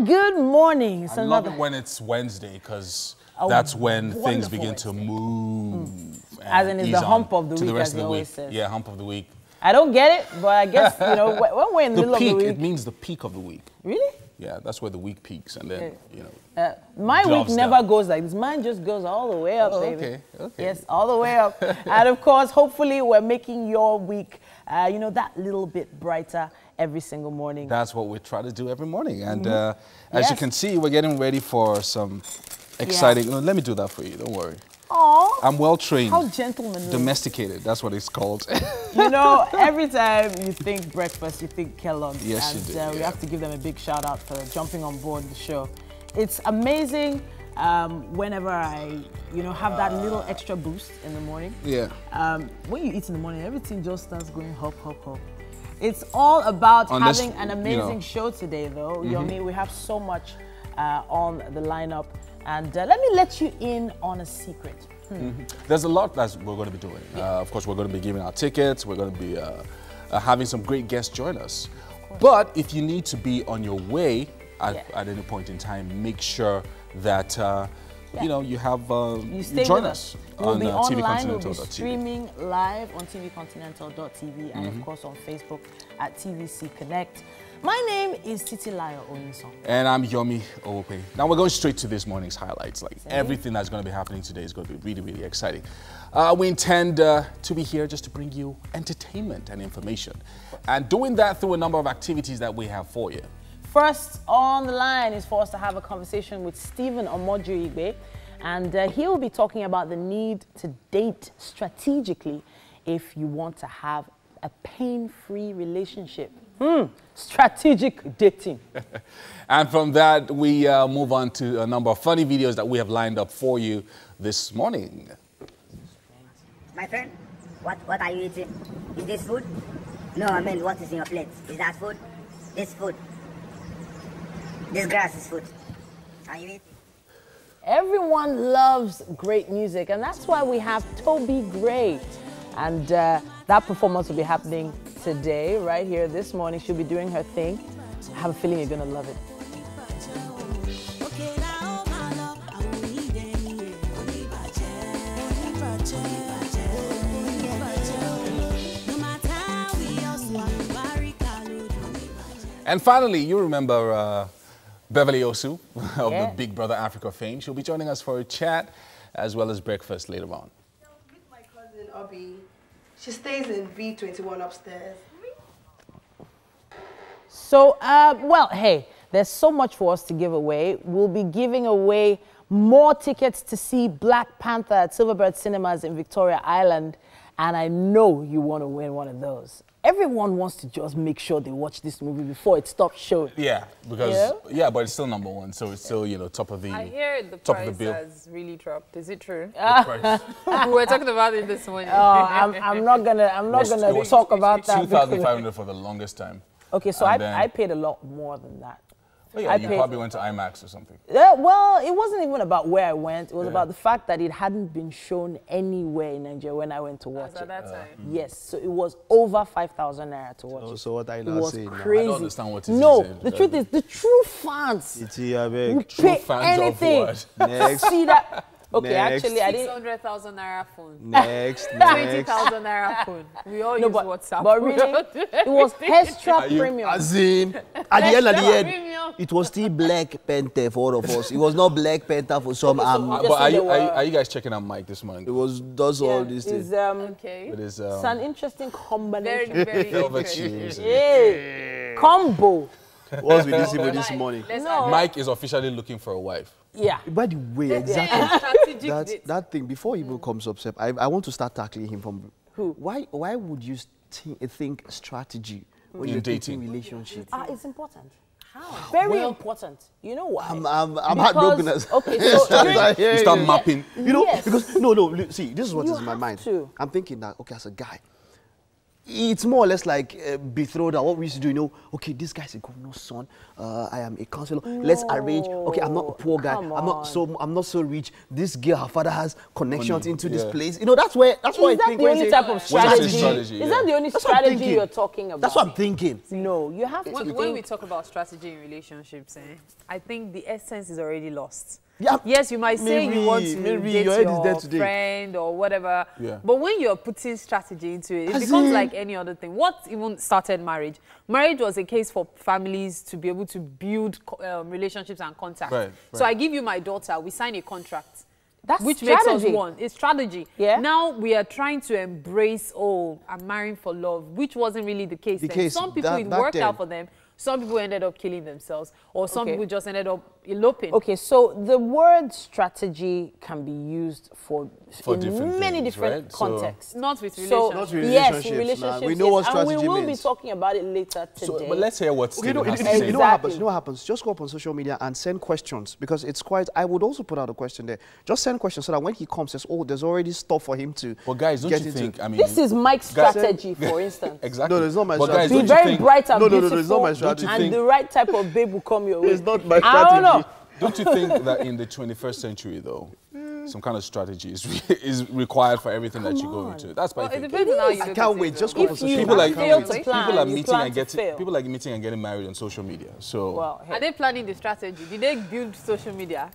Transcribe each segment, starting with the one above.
good morning. It's I love it when it's Wednesday because that's when things begin to move. As in, it's the hump of the week, as you always say. Yeah, hump of the week. I don't get it, but I guess, you know, when we're in the middle of the week. It means the peak of the week. Really? Yeah, that's where the week peaks, and then, you know. My week never goes like this. Mine just goes all the way up, baby. Okay. Yes, all the way up. And of course, hopefully, we're making your week, you know, that little bit brighter every single morning. That's what we try to do every morning. And as you can see, we're getting ready for some exciting. No, let me do that for you. Don't worry. Aww. I'm well trained. How gentlemanly. Domesticated. That's what it's called. You know, every time you think breakfast, you think Kellogg's. Yes, and, you do. We have to give them a big shout out for jumping on board the show. It's amazing whenever I, you know, have that little extra boost in the morning. Yeah. When you eat in the morning, everything just starts going hop, hop, hop. It's all about having an amazing show today, though. Yomi, we have so much on the lineup. And let me let you in on a secret. There's a lot that we're going to be doing. Of course, we're going to be giving out tickets. We're going to be having some great guests join us. But if you need to be on your way at any point in time, make sure that you know, you have you join us on tvcontinental.tv. We'll be streaming live on tvcontinental.tv and of course on Facebook at TVC Connect. My name is Titilayo Oyinson. And I'm Yomi Owope. Now we're going straight to this morning's highlights. Like everything that's going to be happening today is going to be really, really exciting. We intend to be here just to bring you entertainment and information. And doing that through a number of activities that we have for you. First on the line is for us to have a conversation with Stephen Omojuigbe. And he will be talking about the need to date strategically if you want to have a pain-free relationship. Strategic dating. And from that, we move on to a number of funny videos that we have lined up for you this morning. My friend, what are you eating? Is this food? No, I mean, what is in your plate? Is that food? This food. This grass is food. Are you eating? Everyone loves great music, and that's why we have Toby Gray. And that performance will be happening today, right here this morning. She'll be doing her thing. I have a feeling you're going to love it. And finally, you remember Beverly Osu of the Big Brother Africa fame. She'll be joining us for a chat as well as breakfast later on. Meet my cousin, Obi. She stays in B21 upstairs. So, well, hey, there's so much for us to give away. We'll be giving away more tickets to see Black Panther at Silverbird Cinemas in Victoria Island. And I know you want to win one of those. Everyone wants to just make sure they watch this movie before it stops showing. Yeah, because, but it's still #1, so it's still, you know, top of the I hear the top price of the bill. has really dropped. Is it true? The price. We were talking about it this morning. I'm not gonna talk about that. 2,500 for the longest time. Okay, so I paid a lot more than that. Oh yeah, you probably went to IMAX or something. Yeah, well, it wasn't even about where I went. It was about the fact that it hadn't been shown anywhere in Nigeria when I went to watch it. At that time. Yes, so it was over 5,000 naira to watch it. So what are you It now was saying? crazy. I don't understand what it is. No, the truth is, the true fans will pay fans anything of what? Next. to see that. Okay, Next. actually, I didn't. 600,000 naira phone. Next. 20,000 naira phone. We all use WhatsApp. But really, it was extra premium. As in, at the end, it was still Black Panther for all of us. It was not Black Panther for some. But are you guys checking out Mike this morning? It was all these things. Okay. It is. It's an interesting combination. Very, very Velvet interesting. shoes. Yeah. Combo. What's with this people this morning? Mike is officially looking for a wife. Yeah. By the way, exactly. that thing, before he even comes up, I want to start tackling him from... Who? Why would you think strategy when you're dating relationships? It's important. How? Very important. You know why? I'm heartbroken. Okay, so You start mapping. You know, because, no, see, this is what is in my mind. to. I'm thinking that, okay, as a guy, it's more or less like betrothal. What we used to do, you know, okay, this guy's a governor's son. I am a councillor. Let's arrange. Okay, I'm not a poor guy. I'm not so rich. This girl, her father has connections into this place. You know, that's why I think. Is that the only type of strategy? Is that the only strategy you're talking about? That's what I'm thinking. No, you have to when we talk about strategy in relationships, I think the essence is already lost. Yeah. Yes, you might say you want to date your friend or whatever, but when you're putting strategy into it, it becomes like any other thing. What even started marriage? Marriage was a case for families to be able to build relationships and contacts. Right. So I give you my daughter, we sign a contract. That's which strategy. Makes us one. It's strategy. Yeah. Now we are trying to embrace, I'm marrying for love, which wasn't really the case then. Some people, it worked out for them. Some people ended up killing themselves, or some people just ended up eloping. Okay, so the word strategy can be used for in many different contexts. So not with relationships. Not with relationships. Yes, in relationships. We know what strategy means. And we will means. be talking about it later today. So, but let's hear what Stephen has to say. You know what happens? You know what happens? Just go up on social media and send questions, because it's quite. I would also put out a question there. Just send questions so that when he comes, says, "Oh, there's already stuff for him to." Well, guys, don't you think? I mean, this is Mike's strategy, for instance. Exactly. No, it's not my strategy. Be very bright and beautiful. It's not my strategy. And the right type of babe will come your way. It's not my strategy. I don't know. Don't you think that in the 21st century, though, some kind of strategy is required for everything that you go into? That's my thinking. I can't wait. Just go for social media. People are meeting and getting married on social media. So, are they planning the strategy? Did they build social media?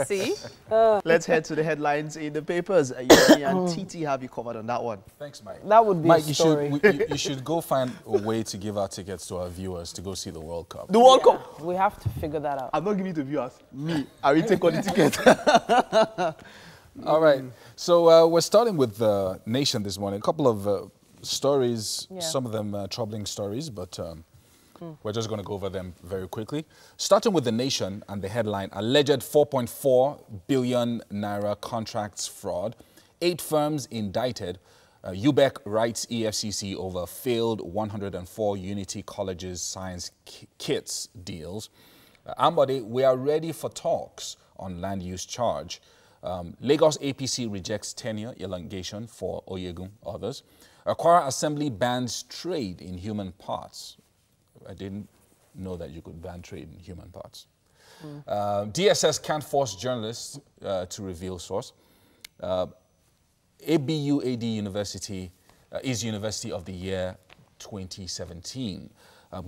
See? Let's head to the headlines in the papers. Yemi and TT have you covered on that one. Thanks, Mike. That would be Mike, a story. you should go find a way to give our tickets to our viewers to go see the World Cup. The World Cup? We have to figure that out. I'm not giving it to viewers. Me. I will take on the ticket. All right. So we're starting with the Nation this morning. A couple of stories, some of them troubling stories, but we're just going to go over them very quickly. Starting with the Nation and the headline, alleged 4.4 billion naira contracts fraud. 8 firms indicted. UBEC writes EFCC over failed 104 Unity Colleges science kits deals. Ambode, we are ready for talks on land use charge. Lagos APC rejects tenure elongation for Oyegun, others. Kwara Assembly bans trade in human parts. I didn't know that you could ban trade in human parts. DSS can't force journalists to reveal source. ABUAD University is University of the Year 2017.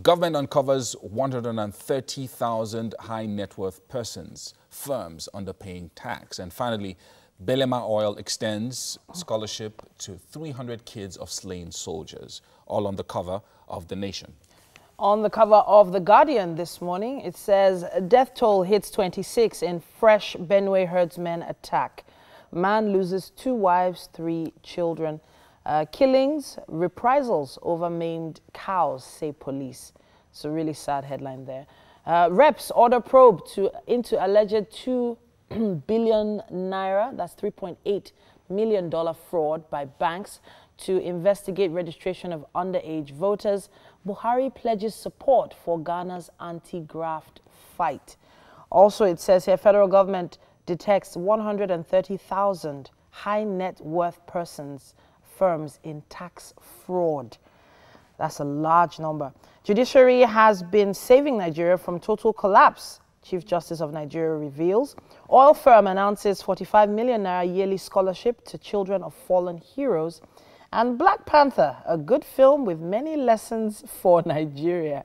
Government uncovers 130,000 high net worth persons, firms underpaying tax. And finally, Belema Oil extends scholarship to 300 kids of slain soldiers, all on the cover of The Nation. On the cover of The Guardian this morning, it says, death toll hits 26 in fresh Benue herdsmen attack. Man loses 2 wives, 3 children. Killings, reprisals over maimed cows, say police. It's a really sad headline there. Reps order probe into alleged 2 billion naira, that's $3.8 million fraud by banks to investigate registration of underage voters. Buhari pledges support for Ghana's anti-graft fight. Also, it says here, federal government detects 130,000 high net worth persons, firms in tax fraud. That's a large number. Judiciary has been saving Nigeria from total collapse, Chief Justice of Nigeria reveals. Oil firm announces 45 million naira yearly scholarship to children of fallen heroes. And Black Panther, a good film with many lessons for Nigeria.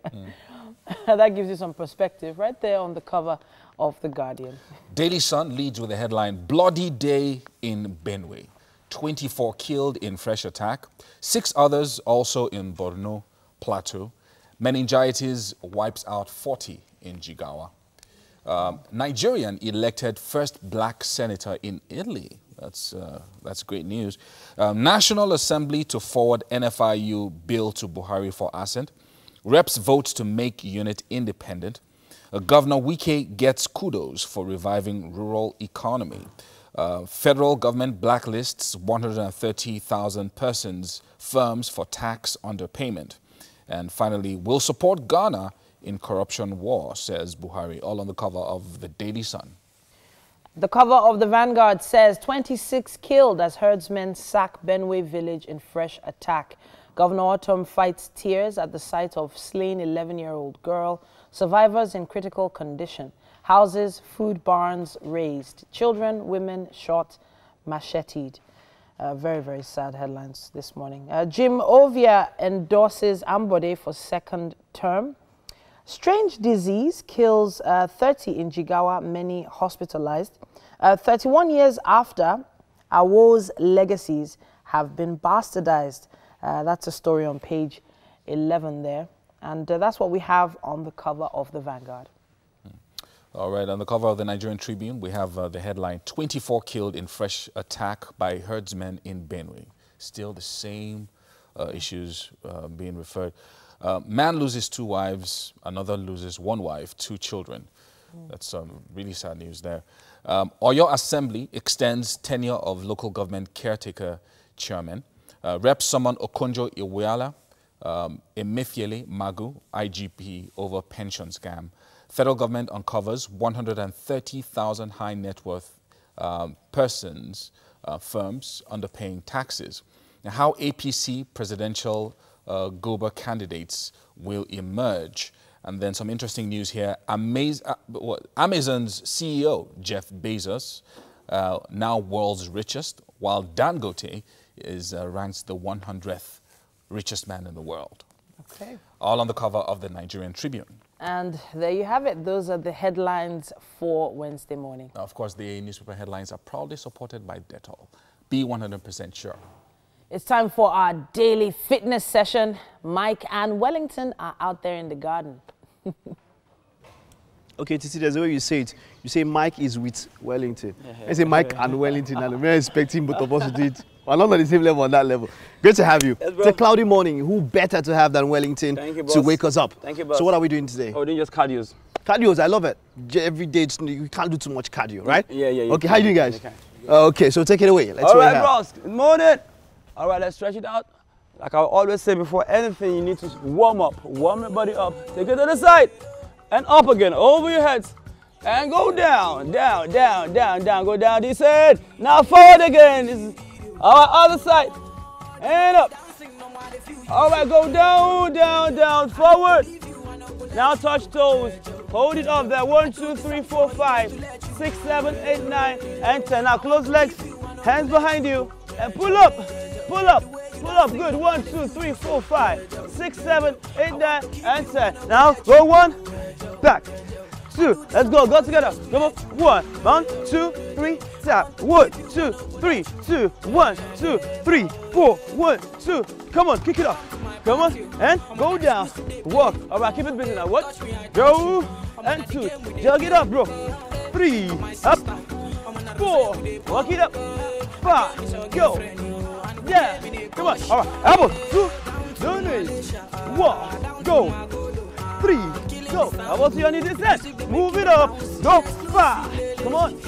That gives you some perspective right there on the cover of The Guardian. Daily Sun leads with the headline, Bloody Day in Benue. 24 killed in fresh attack. 6 others also in Borno Plateau. Meningitis wipes out 40 in Jigawa. Nigerian elected first black senator in Italy. That's great news. National Assembly to forward NFIU bill to Buhari for assent. Reps vote to make unit independent. Governor Wike gets kudos for reviving rural economy. Federal government blacklists 130,000 persons, firms for tax underpayment. And finally, will support Ghana in corruption war, says Buhari, all on the cover of the Daily Sun. The cover of the Vanguard says 26 killed as herdsmen sack Benue village in fresh attack. Governor Autumn fights tears at the sight of slain 11-year-old girl. Survivors in critical condition. Houses, food barns razed. Children, women shot, macheted. Very, very sad headlines this morning. Jim Ovia endorses Ambode for second term. Strange disease kills 30 in Jigawa, many hospitalized. 31 years after, Awo's legacies have been bastardized. That's a story on page 11 there. And that's what we have on the cover of the Vanguard. All right, on the cover of the Nigerian Tribune, we have the headline, 24 killed in fresh attack by herdsmen in Benue. Still the same issues being referred. Man loses 2 wives, another loses 1 wife, 2 children. That's really sad news there. Oyo Assembly extends tenure of local government caretaker chairman. Rep summon Okonjo Iweala, Emefiele Magu, IGP over pension scam. Federal government uncovers 130,000 high net worth persons, firms underpaying taxes. Now, how APC presidential Goba candidates will emerge. And then some interesting news here. Amazon's CEO, Jeff Bezos, now world's richest, while Dangote is ranks the 100th richest man in the world. Okay. All on the cover of the Nigerian Tribune. And there you have it. Those are the headlines for Wednesday morning. Now, of course, the newspaper headlines are proudly supported by Dettol. Be 100% sure. It's time for our daily fitness session. Mike and Wellington are out there in the garden. Okay, Titi, there's a way you say it. You say Mike is with Wellington. I say Mike and Wellington, and we're expecting both of us to do it. We're not on the same level, on that level. Great to have you. Yes, it's a cloudy morning. Who better to have than Wellington to wake us up? Thank you, boss. So what are we doing today? Oh, we're doing just cardios. Cardios, I love it. Every day, you can't do too much cardio, right? Yeah. Okay, how are you doing, guys? Okay, so take it away. Let's all right, bros. Good morning. All right, let's stretch it out. Like I always say, before anything, you need to warm up. Warm your body up. Take it to the side. And up again, over your heads. And go down, down, down, down, down. Go down this side. Now forward again. This is our other side. And up. All right, go down, down, down, forward. Now touch toes. Hold it up there. 1, 2, 3, 4, 5, 6, 7, 8, 9, and 10. Now close legs. Hands behind you. And pull up. Pull up. Pull up. Good. 1, 2, 3, 4, 5, 6, 7, 8, 9, and 10. Now go 1. Back. 2. Let's go. Go together. Come on. 1, 2, 3. Tap. 1, 2, 3, 2. 1, 2, 3, 4. 1, 2. Come on. Kick it up. Come on. And go down. Walk. All right. Keep it busy now. 1. Go. And 2. Jug it up, bro. 3. Up. 4. Walk it up. 5. Go. Yeah. Come on. All right. Elbow. 2. Don't it. 1. Go. 3. Go. Elbow to your knee this end. Move it up. Go. 5. Come on.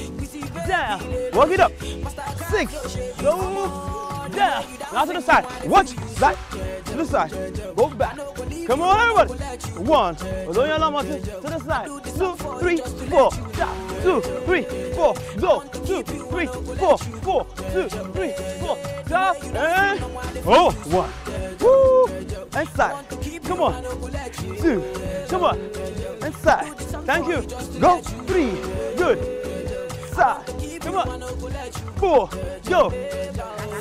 Down. Walk it up. 6. Go. Down. Now to the side. Watch. Side. To the side. Go back. Come on, everybody. 1. Hold your arm to the side. 2, 3, 4. Down. 2, 3, 4. Go. 2, 3, 4. 4. 2, 3, 4. Down. And 1. Woo. And side. Come on. 2. Come on. And side. Thank you. Go. 3. Good. Side. Come on. 4. Go.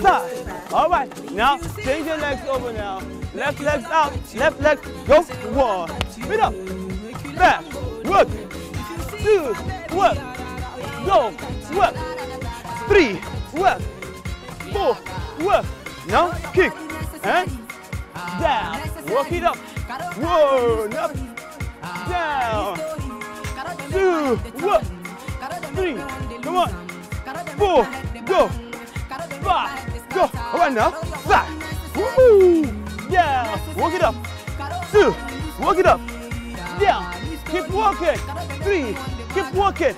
Side. All right. Now change your legs over now. Left legs out. Left leg. Go. 1. Feet up. Back. Work. 2. Work. Go. Work. 3. Work. 4. Work. Now kick. And down. Walk it up. 1. Up. Down. 2. Work. 3. Come on. 4. Go. 5. Go. All right now. Back. Woo. Down. Walk it up. 2. Walk it up. Down. Keep walking. 3. Keep walking.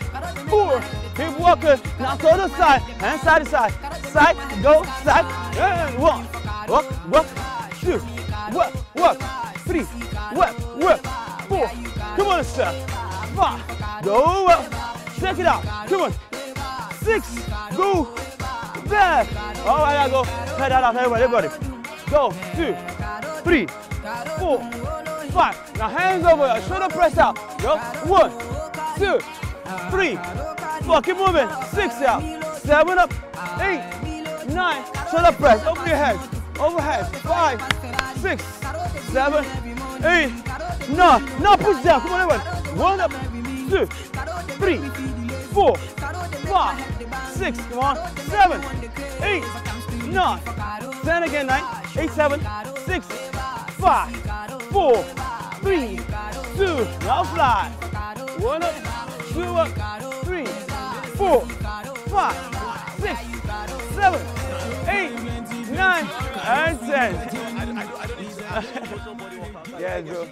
4. Keep walking. Now to the side. And side to side. Side. Go. Side. And 1. Walk. Walk. 2. Work. Work. 3. Work. Work. 4. Come on, step. 5. Go up. Check it out. Come on. 6. Go back. All right, I go. Head out, everybody. Go. 2. 3, 4, 5. Now hands over your shoulder press out. Yo, 1, 2, 3, 4. Keep moving. 6 out. 7 up. 8, 9. Shoulder press over your head. Overhead. 5, 6, 7, 8, 9. Now push down. Come on, everyone. 1 up. 2, 3, 4, 5, 6. Come on. 7, 8, 9. 10 again. 9, 8, 7, 6, 5, 4, 3, 2. Now fly. 1 up. 2 up. 3, 4, 5, 6, 7, 8, 9, and 10. Yeah, bro.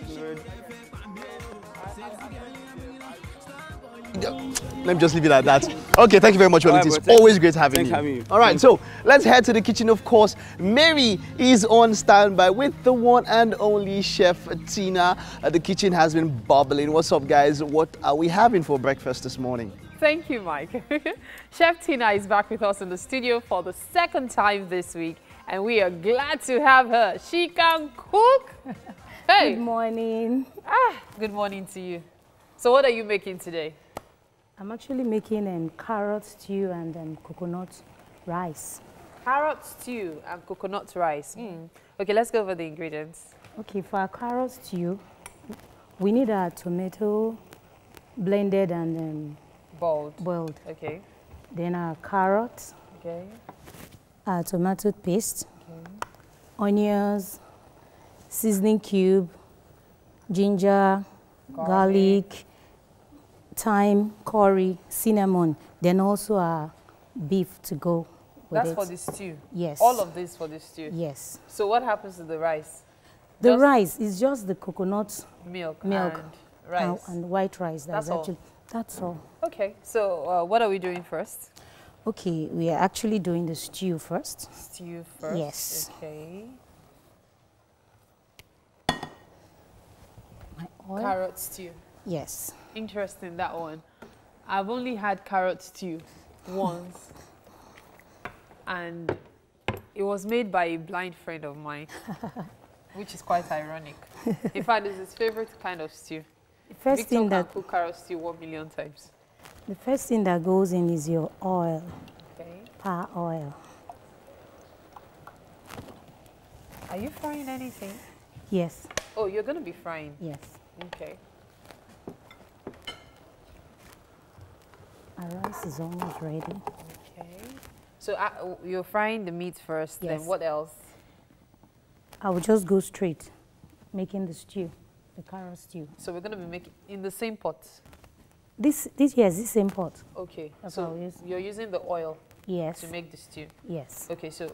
Let me just leave it at that. Okay, thank you very much, Wellington. It's always great having you. All right, so let's head to the kitchen, of course. Mary is on standby with the one and only Chef Tina. The kitchen has been bubbling. What's up, guys? What are we having for breakfast this morning? Thank you, Mike. Chef Tina is back with us in the studio for the second time this week, and we are glad to have her. She can cook. Hey. Good morning. Good morning to you. So what are you making today? I'm actually making carrot stew and coconut rice. Carrot stew and coconut rice. Okay, let's go over the ingredients. Okay, for our carrot stew, we need our tomato blended and boiled. Okay. Then our carrots. Okay. Our tomato paste. Okay. Onions, seasoning cube, ginger, garlic, thyme, curry, cinnamon, then also our beef to go with That's it. for the stew? Yes. All of this for the stew? Yes. So what happens to the rice? The rice is just the coconut milk and rice. And white rice. That's all? That's all. Okay, so what are we doing first? Okay, we are actually doing the stew first. Stew first? Yes. Okay. My oil. Carrot stew. Yes. Interesting, that one. I've only had carrot stew once. And it was made by a blind friend of mine, which is quite ironic. In fact, it's his favorite kind of stew. The first Victor thing can cook carrot stew 1,000,000 times. The first thing that goes in is your oil. Okay. Palm oil. Are you frying anything? Yes. Oh, you're going to be frying? Yes. Okay. Our rice is almost ready. Okay. So you're frying the meat first, Yes. then what else? I will just go straight, making the stew, the carrot stew. So we're going to be making in the same pot? This same pot. Okay. That's so you're using the oil? Yes. To make the stew? Yes. Okay, so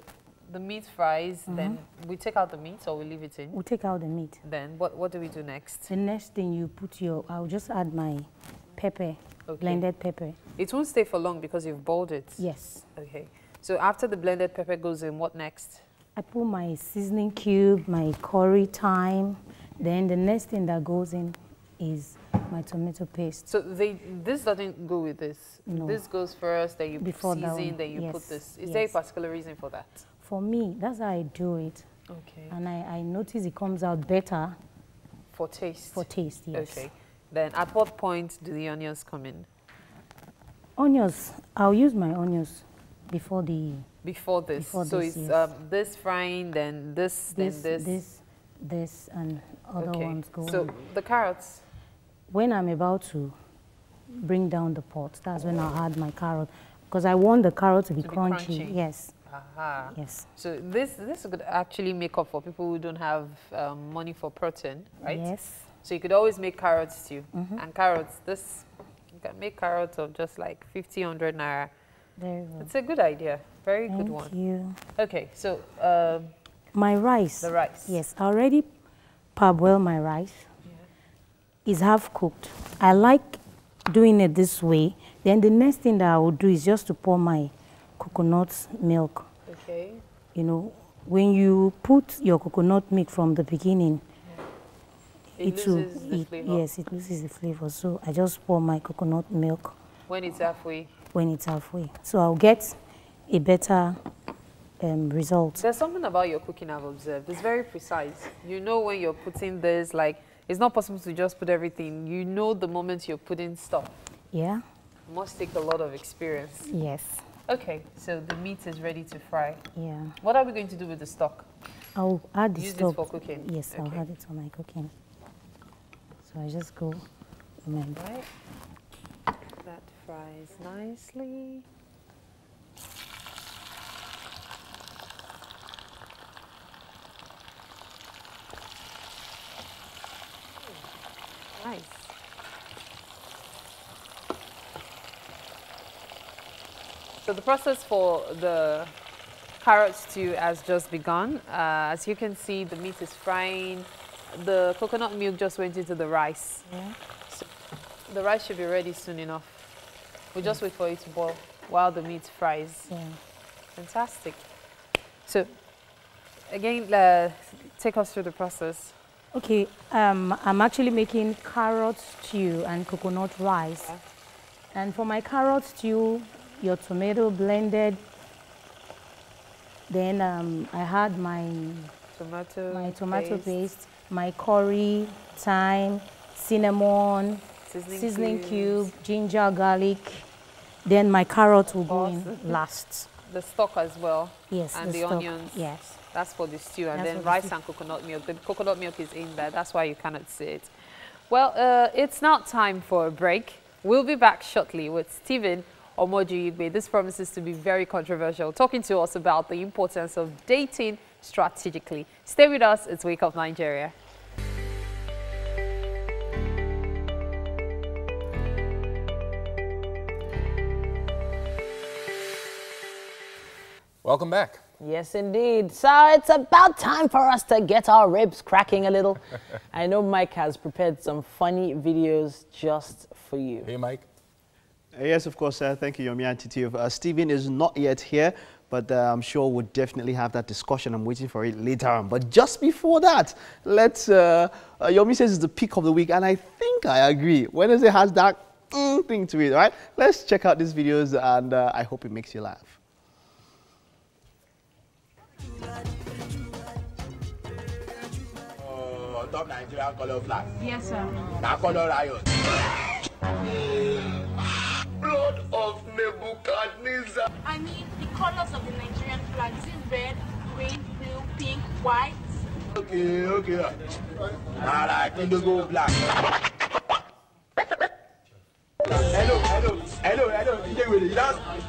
the meat fries, then we take out the meat or we leave it in? We take out the meat. Then what do we do next? The next thing you put I'll just add my pepper, blended pepper. It won't stay for long because you've boiled it? Yes. Okay. So after the blended pepper goes in, what next? I put my seasoning cube, my curry, thyme. Then the next thing that goes in is my tomato paste. So this doesn't go with this? No. This goes first, then you season, then you put this. Is there a particular reason for that? For me, that's how I do it. Okay. And I notice it comes out better. For taste? For taste, yes. Okay. Then at what point do the onions come in? Onions, I'll use my onions before the... Before this? Before so this, it's yes. This frying, then this, then this, and other ones go So on. the carrots? When I'm about to bring down the pot, that's when I'll add my carrot. Because I want the carrot to be crunchy. Yes. Aha. Yes. So this could actually make up for people who don't have money for protein, right? Yes. So you could always make carrot stew. And carrots, you can make carrots of just like 50, 100 naira. Very good. It's a good idea. Very good one. Thank you. Okay, so my rice. the rice. Yes, I already parboiled my rice. It's half cooked. I like doing it this way. Then the next thing that I will do is just to pour my coconut milk. Okay. You know, when you put your coconut milk from the beginning, It loses the flavor. Yes, it loses the flavor. So I just pour my coconut milk. When it's halfway? When it's halfway. So I'll get a better results. There's something about your cooking I've observed. It's very precise. You know when you're putting this, like, it's not possible to just put everything. You know the moment you're putting stuff. Yeah. It must take a lot of experience. Yes. Okay, so the meat is ready to fry. Yeah. What are we going to do with the stock? I'll add the stock. Use it for cooking? Yes, okay. I'll add it for my cooking. So I just go. Right. That fries nicely. Nice. So the process for the carrot stew has just begun. As you can see, the meat is frying. The coconut milk just went into the rice. Yeah. So the rice should be ready soon enough. We'll just wait for it to boil while the meat fries. Yeah. Fantastic. So again, take us through the process. Okay, I'm actually making carrot stew and coconut rice. Okay. And for my carrot stew, your tomato blended. Then I had my tomato paste, my curry, thyme, cinnamon, seasoning cube, ginger, garlic. Then my carrot will go in last. The stock as well. Yes, and the onions. Yes. That's for the stew, and then rice and coconut milk. The coconut milk is in there. That's why you cannot see it. Well, it's now time for a break. We'll be back shortly with Stephen Omoji-Igbe. This promises to be very controversial, talking to us about the importance of dating strategically. Stay with us. It's Wake Up Nigeria. Welcome back. Yes, indeed. So it's about time for us to get our ribs cracking a little. I know Mike has prepared some funny videos just for you. Hey, Mike. Yes, of course. Thank you, Yomi and Titi. Stephen is not yet here, but I'm sure we'll definitely have that discussion. I'm waiting for it later on. But just before that, let's... Yomi says it's the peak of the week, and I think I agree. Wednesday has that thing to it, right? Let's check out these videos, and I hope it makes you laugh. Top Nigerian color flag. Yes, sir. Now color riot. Blood of Nebuchadnezzar. I mean, the colors of the Nigerian flag is red, green, blue, pink, white. Okay. I like indigo black. Hello.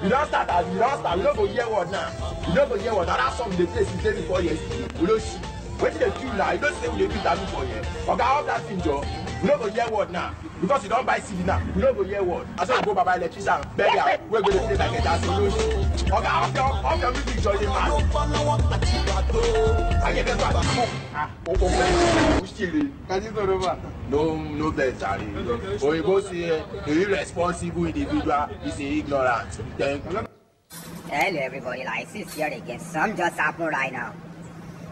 You don't start. We don't go hear what now. You don't go hear what. That's some the place we played before yesterday. We don't see. What did they do now? You don't say we did that for you. Okay, I hope that's in job. We don't go hear what now. Because you don't buy CD now. We don't go hear what. I said we go buy electrician. Beg ya. We're going to play like that. So okay, how can we be joining man? I get that. No better. When you go see an irresponsible individual, is ignorant. Thank you. Hello everybody, like this here again. Some just happened right now.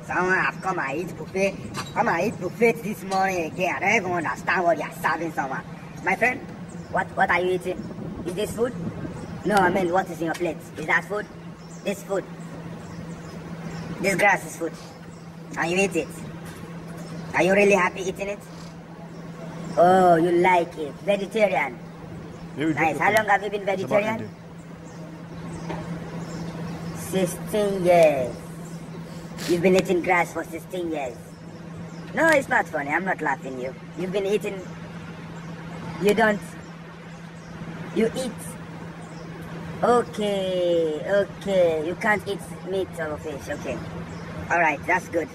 Someone have come and eat buffet. Come and eat buffet this morning again. I don't even understand what you are serving someone. My friend, what are you eating? Is this food? No, I mean what is in your plate? Is that food? This food. This grass is food. And you eat it. Are you really happy eating it? Oh, you like it. Vegetarian. Nice. How long have you been vegetarian? 16 years. You've been eating grass for 16 years. No, it's not funny. I'm not laughing you. You've been eating... You don't... You eat... Okay. You can't eat meat or fish. Okay. Alright, that's good.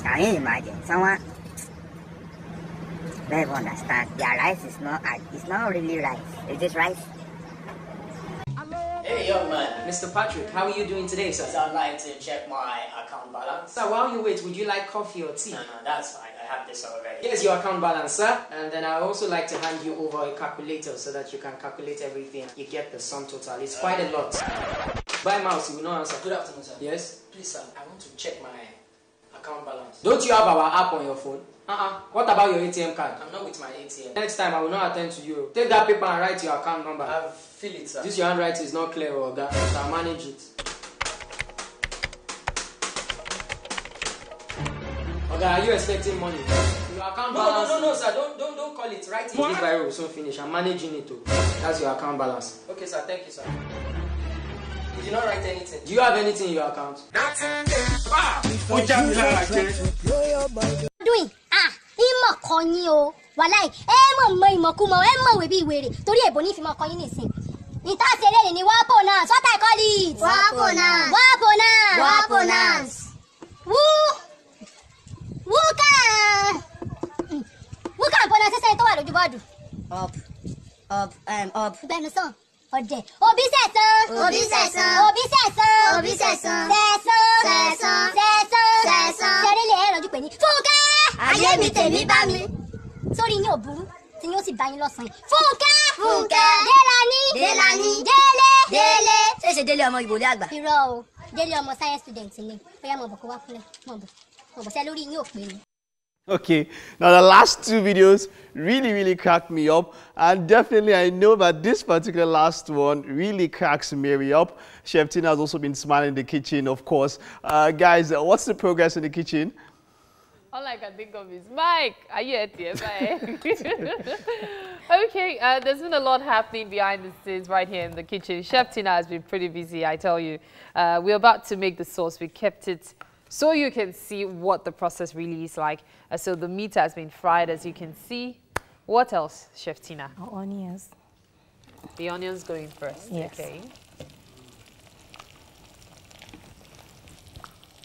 Can you imagine? Someone... They don't understand. Their rice is not... It's not really rice. Is this rice? Hey young man, Mr. Patrick, how are you doing today, sir? I'd like to check my account balance. Sir, while you wait, would you like coffee or tea? No, that's fine. I have this already. Here's your account balance, sir. And then I also like to hand you over a calculator so that you can calculate everything. You get the sum total. It's quite a lot. Bye, Mouse. You will not answer. Good afternoon, sir. Yes? Please, sir, I want to check my account balance. Don't you have our app on your phone? What about your ATM card? I'm not with my ATM. Next time, I will not attend to you. Take that paper and write your account number. I've filled it, sir. This your handwriting is not clear, Oga. I'll manage it. Okay, are you expecting money? Your account balance? No, sir. Don't call it. Write it. This viral will soon finish. I'm managing it too. That's your account balance. Okay, sir. Thank you, sir. You did not write anything. Do you have anything in your account? Doing ìmọ̀ kan yín o wàláì ẹ mọ̀ ìmọ̀kúmọ̀ ẹ mọ̀ ìwé bí ìwèrè torí èbò ní ìfimọ̀ kan yín nìsín ìtàsẹ̀lẹ̀ ni waponance what I call it waponance who can pronounce ṣe tó wà lójú bọ́ọ̀dù. up gbẹnu sàn ọ̀dẹ̀ òbí sẹ̀sán ṣẹ̀rẹ̀lẹ̀ ẹ̀ rọ̀jú pè ní Fúnkẹ́ ayé mi tèmi bá mi sórí yín ò burú tí yín ó sì bá yín lọ́sàn-án Fúnkẹ́ Délé ṣe Délé ọmọ ìbòlé àgbà. irọ́ o Délé ọmọ science student ni ó yá mọ̀ bọ̀ kó wá fúnlẹ̀ mọ̀ bọ̀ ṣẹ́ lórí yín ò pé ni. Okay, now the last two videos really cracked me up, and definitely I know that this particular last one really cracks Mary up. Chef Tina has also been smiling in the kitchen, of course. Guys, what's the progress in the kitchen? All I can think of is, Mike, are you at the Okay, there's been a lot happening behind the scenes right here in the kitchen. Chef Tina has been pretty busy, I tell you. We're about to make the sauce. We kept it so you can see what the process really is like. So the meat has been fried, as you can see. What else, Chef Tina? Onions. The onions going first. Yes. Okay.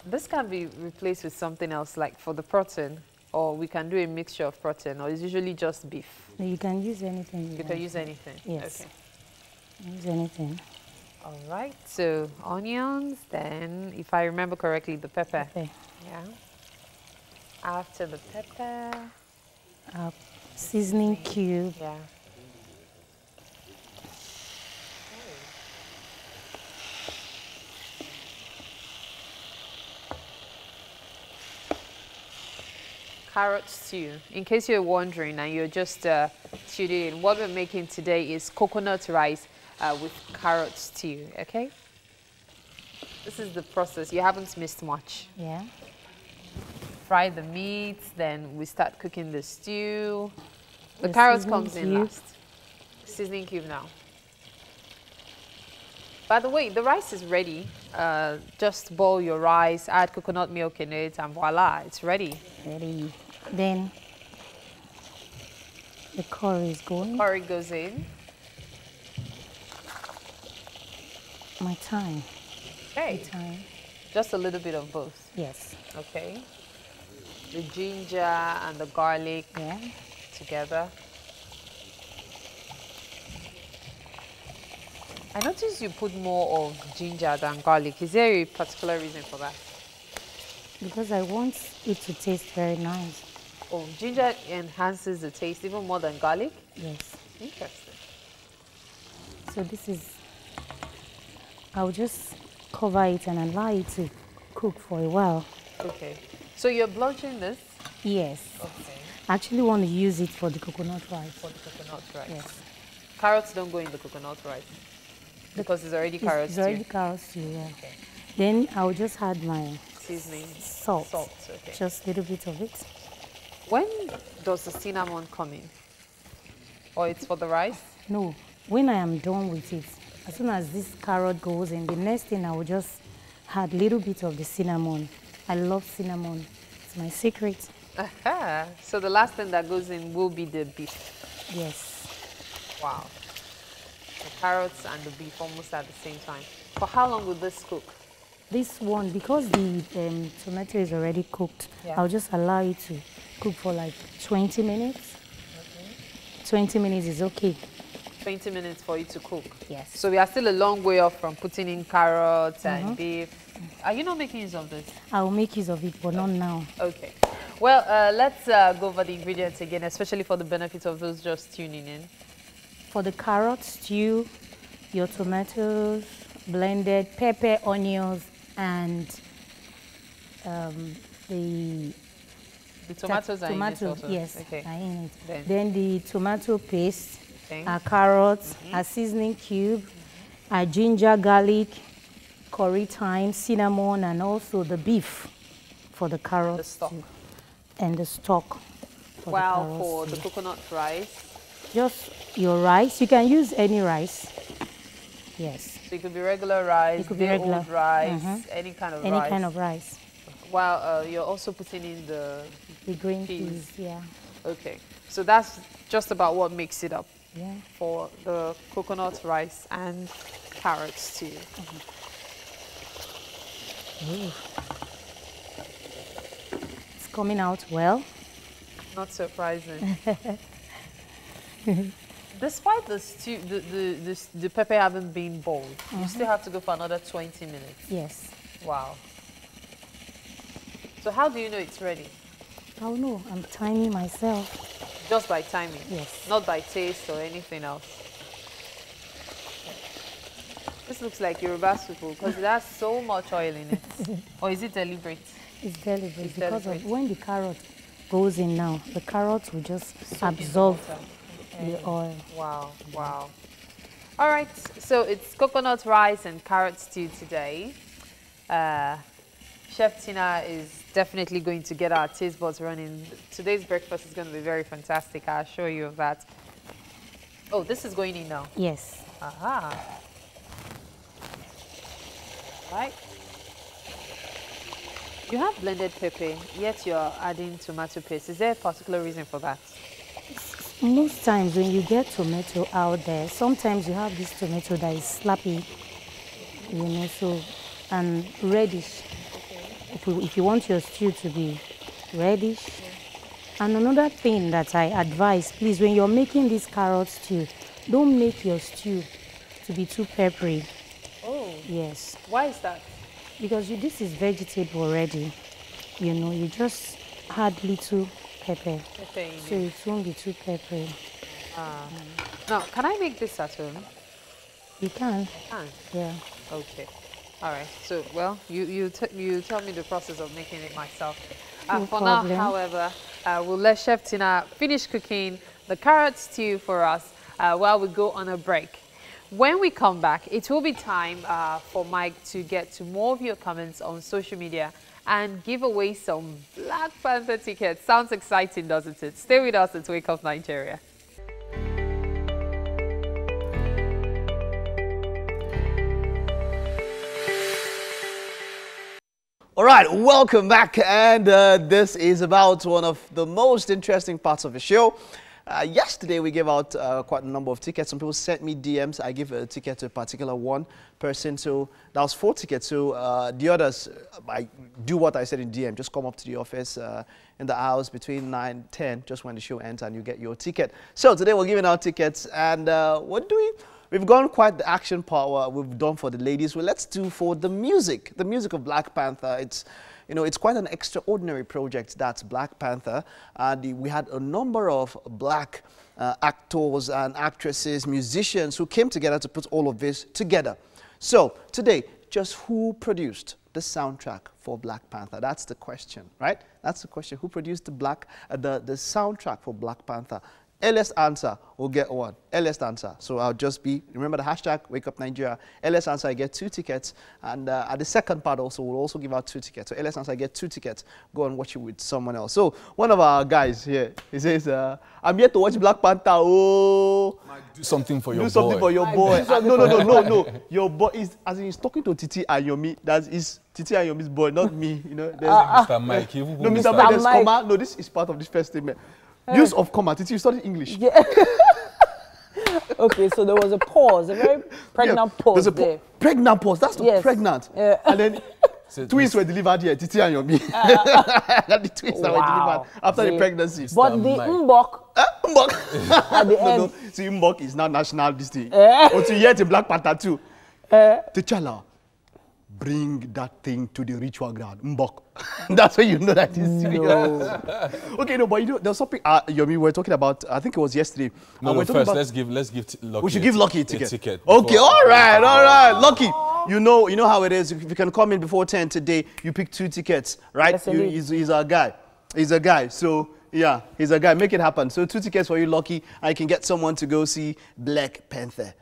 This can be replaced with something else, like for the protein, or we can do a mixture of protein, or it's usually just beef. You can use anything. You can use anything. Yes. Okay. Use anything. All right, so onions, then, if I remember correctly, the pepper. Okay. Yeah. After the pepper. Seasoning cube. Yeah. Carrot stew. In case you're wondering and you're just tuning in, what we're making today is coconut rice with carrot stew, okay? This is the process. You haven't missed much. Yeah. Fry the meat, then we start cooking the stew. The carrot comes in last. Seasoning cube now. By the way, the rice is ready. Just boil your rice, add coconut milk in it, and voila, it's ready. Ready. Then the curry is going. Curry goes in. My thyme. Okay. Thyme. Just a little bit of both. Yes. Okay. The ginger and the garlic together. I noticed you put more of ginger than garlic. Is there a particular reason for that? Because I want it to taste very nice. Oh, ginger enhances the taste even more than garlic? Yes. Interesting. So this is, I'll just cover it and allow it to cook for a while. Okay. So you're blanching this? Yes. Okay. I actually want to use it for the coconut rice. For the coconut rice? Yes. Carrots don't go in the coconut rice? Because it's already carrots. It's already carrots too, yeah. Okay. Then I'll just add my seasoning. Salt. Okay. Just a little bit of it. When does the cinnamon come in? Or it's for the rice? No. When I am done with it, as soon as this carrot goes in, the next thing I will just add a little bit of the cinnamon. I love cinnamon. It's my secret. Aha. So the last thing that goes in will be the beef. Yes. Wow. The carrots and the beef almost at the same time. For how long will this cook? This one, because the tomato is already cooked, I'll just allow it to cook for like 20 minutes. Okay. 20 minutes is okay. 20 minutes for it to cook? Yes. So we are still a long way off from putting in carrots and beef. Are you not making use of this? I'll make use of it, but not now. Okay. Well, let's go over the ingredients again, especially for the benefit of those just tuning in. For the carrot stew, your tomatoes, blended pepper, onions, and the tomatoes are in it also? Yes, okay. are in it. Then the tomato paste, okay. Our carrots, our seasoning cube, our ginger, garlic, curry, thyme, cinnamon, and also the beef for the carrots. The stock. and the stock. For the coconut rice? Just your rice. You can use any rice. Yes. So it could be regular rice, it could be regular old rice, any kind of rice. Any kind of rice. While you're also putting in the green peas, yeah. Okay. So that's just about what makes it up. Yeah. For the coconut rice and carrot stew. It's coming out well. Not surprising. Despite the stew, the pepper having been boiled, you still have to go for another 20 minutes. Yes. Wow. So how do you know it's ready? I don't know. I'm timing myself. Just by timing? Yes. Not by taste or anything else? This looks like Yoruba soup because it has so much oil in it. Or is it deliberate? It's deliberate because of when the carrot goes in now, the carrot will just absorb the oil. Wow, wow. All right, so it's coconut rice and carrot stew today. Chef Tina is definitely going to get our taste buds running. Today's breakfast is going to be very fantastic. I'll show you of that. Oh, this is going in now? Yes. Aha. Right. You have blended pepper, yet you're adding tomato paste. Is there a particular reason for that? Most times when you get tomato out there, sometimes you have this tomato that is slappy, you know, so, and reddish. If you want your stew to be reddish. And another thing that I advise, please, when you're making this carrot stew, don't make your stew to be too peppery. Oh. Yes. Why is that? Because this is vegetable already. You know, you just add little pepper. So it won't be too peppery. Now, can I make this at home? You can. You can? Yeah. Okay. All right. So, well, you tell me the process of making it myself. No for problem. now, however, we'll let Chef Tina finish cooking the carrot stew for us while we go on a break. When we come back, it will be time for Mike to get to more of your comments on social media and give away some Black Panther tickets. Sounds exciting, doesn't it? Stay with us at Wake Up Nigeria. All right, welcome back, and this is about one of the most interesting parts of the show. Yesterday, we gave out quite a number of tickets. Some people sent me DMs. I gave a ticket to a particular one person, so that was 4 tickets. So the others, I do what I said in DM. Just come up to the office in the hours between 9 and 10, just when the show ends, and you get your ticket. So today, we're giving out tickets, and what do we... We've gone quite the action part we've done for the ladies. Well, let's do for the music of Black Panther. It's, you know, it's quite an extraordinary project, that's Black Panther. And we had a number of black actors and actresses, musicians who came together to put all of this together. So today, just who produced the soundtrack for Black Panther? That's the question, right? That's the question. Who produced the soundtrack for Black Panther? Earliest answer will get one. Earliest answer. So I'll just be, remember the hashtag Wake Up Nigeria. Earliest answer, I get 2 tickets. And at the second part also, we'll also give out 2 tickets. So earliest answer, I get 2 tickets. Go and watch it with someone else. So one of our guys here, he says, I'm here to watch Black Panther. Oh. Do something for your boy. Do something for your boy. No. Your boy is, as in he's talking to Titi Ayomi. That is Titi Ayomi's boy, not me. You know. Mr. Mike. No, Mr. Mike, there's comma. No, this is part of this first statement. Use of comma. Titi, you studied English. Yeah. Okay, so there was a pause, a very pregnant pause there. Pregnant pause. That's not pregnant. Yeah. And then twins were delivered here. Titi and Yomi. The twins that were delivered after the pregnancy. But the Mbok. At the end. No. See, Mbok is now national this thing. Until yet in Black Panther too. T'Challa, bring that thing to the ritual ground. Mbok. That's when you know that it's serious. No. Okay, no, but you know, there's something Yomi, we were talking about, I think it was yesterday. No, we're first, let's give Lucky. We should give Lucky a ticket. Okay, all right. Lucky. You know how it is. If you can come in before 10 today, you pick 2 tickets, right? Yes, he's a guy. He's a guy. So, yeah, he's a guy. Make it happen. So 2 tickets for you, Lucky. I can get someone to go see Black Panther.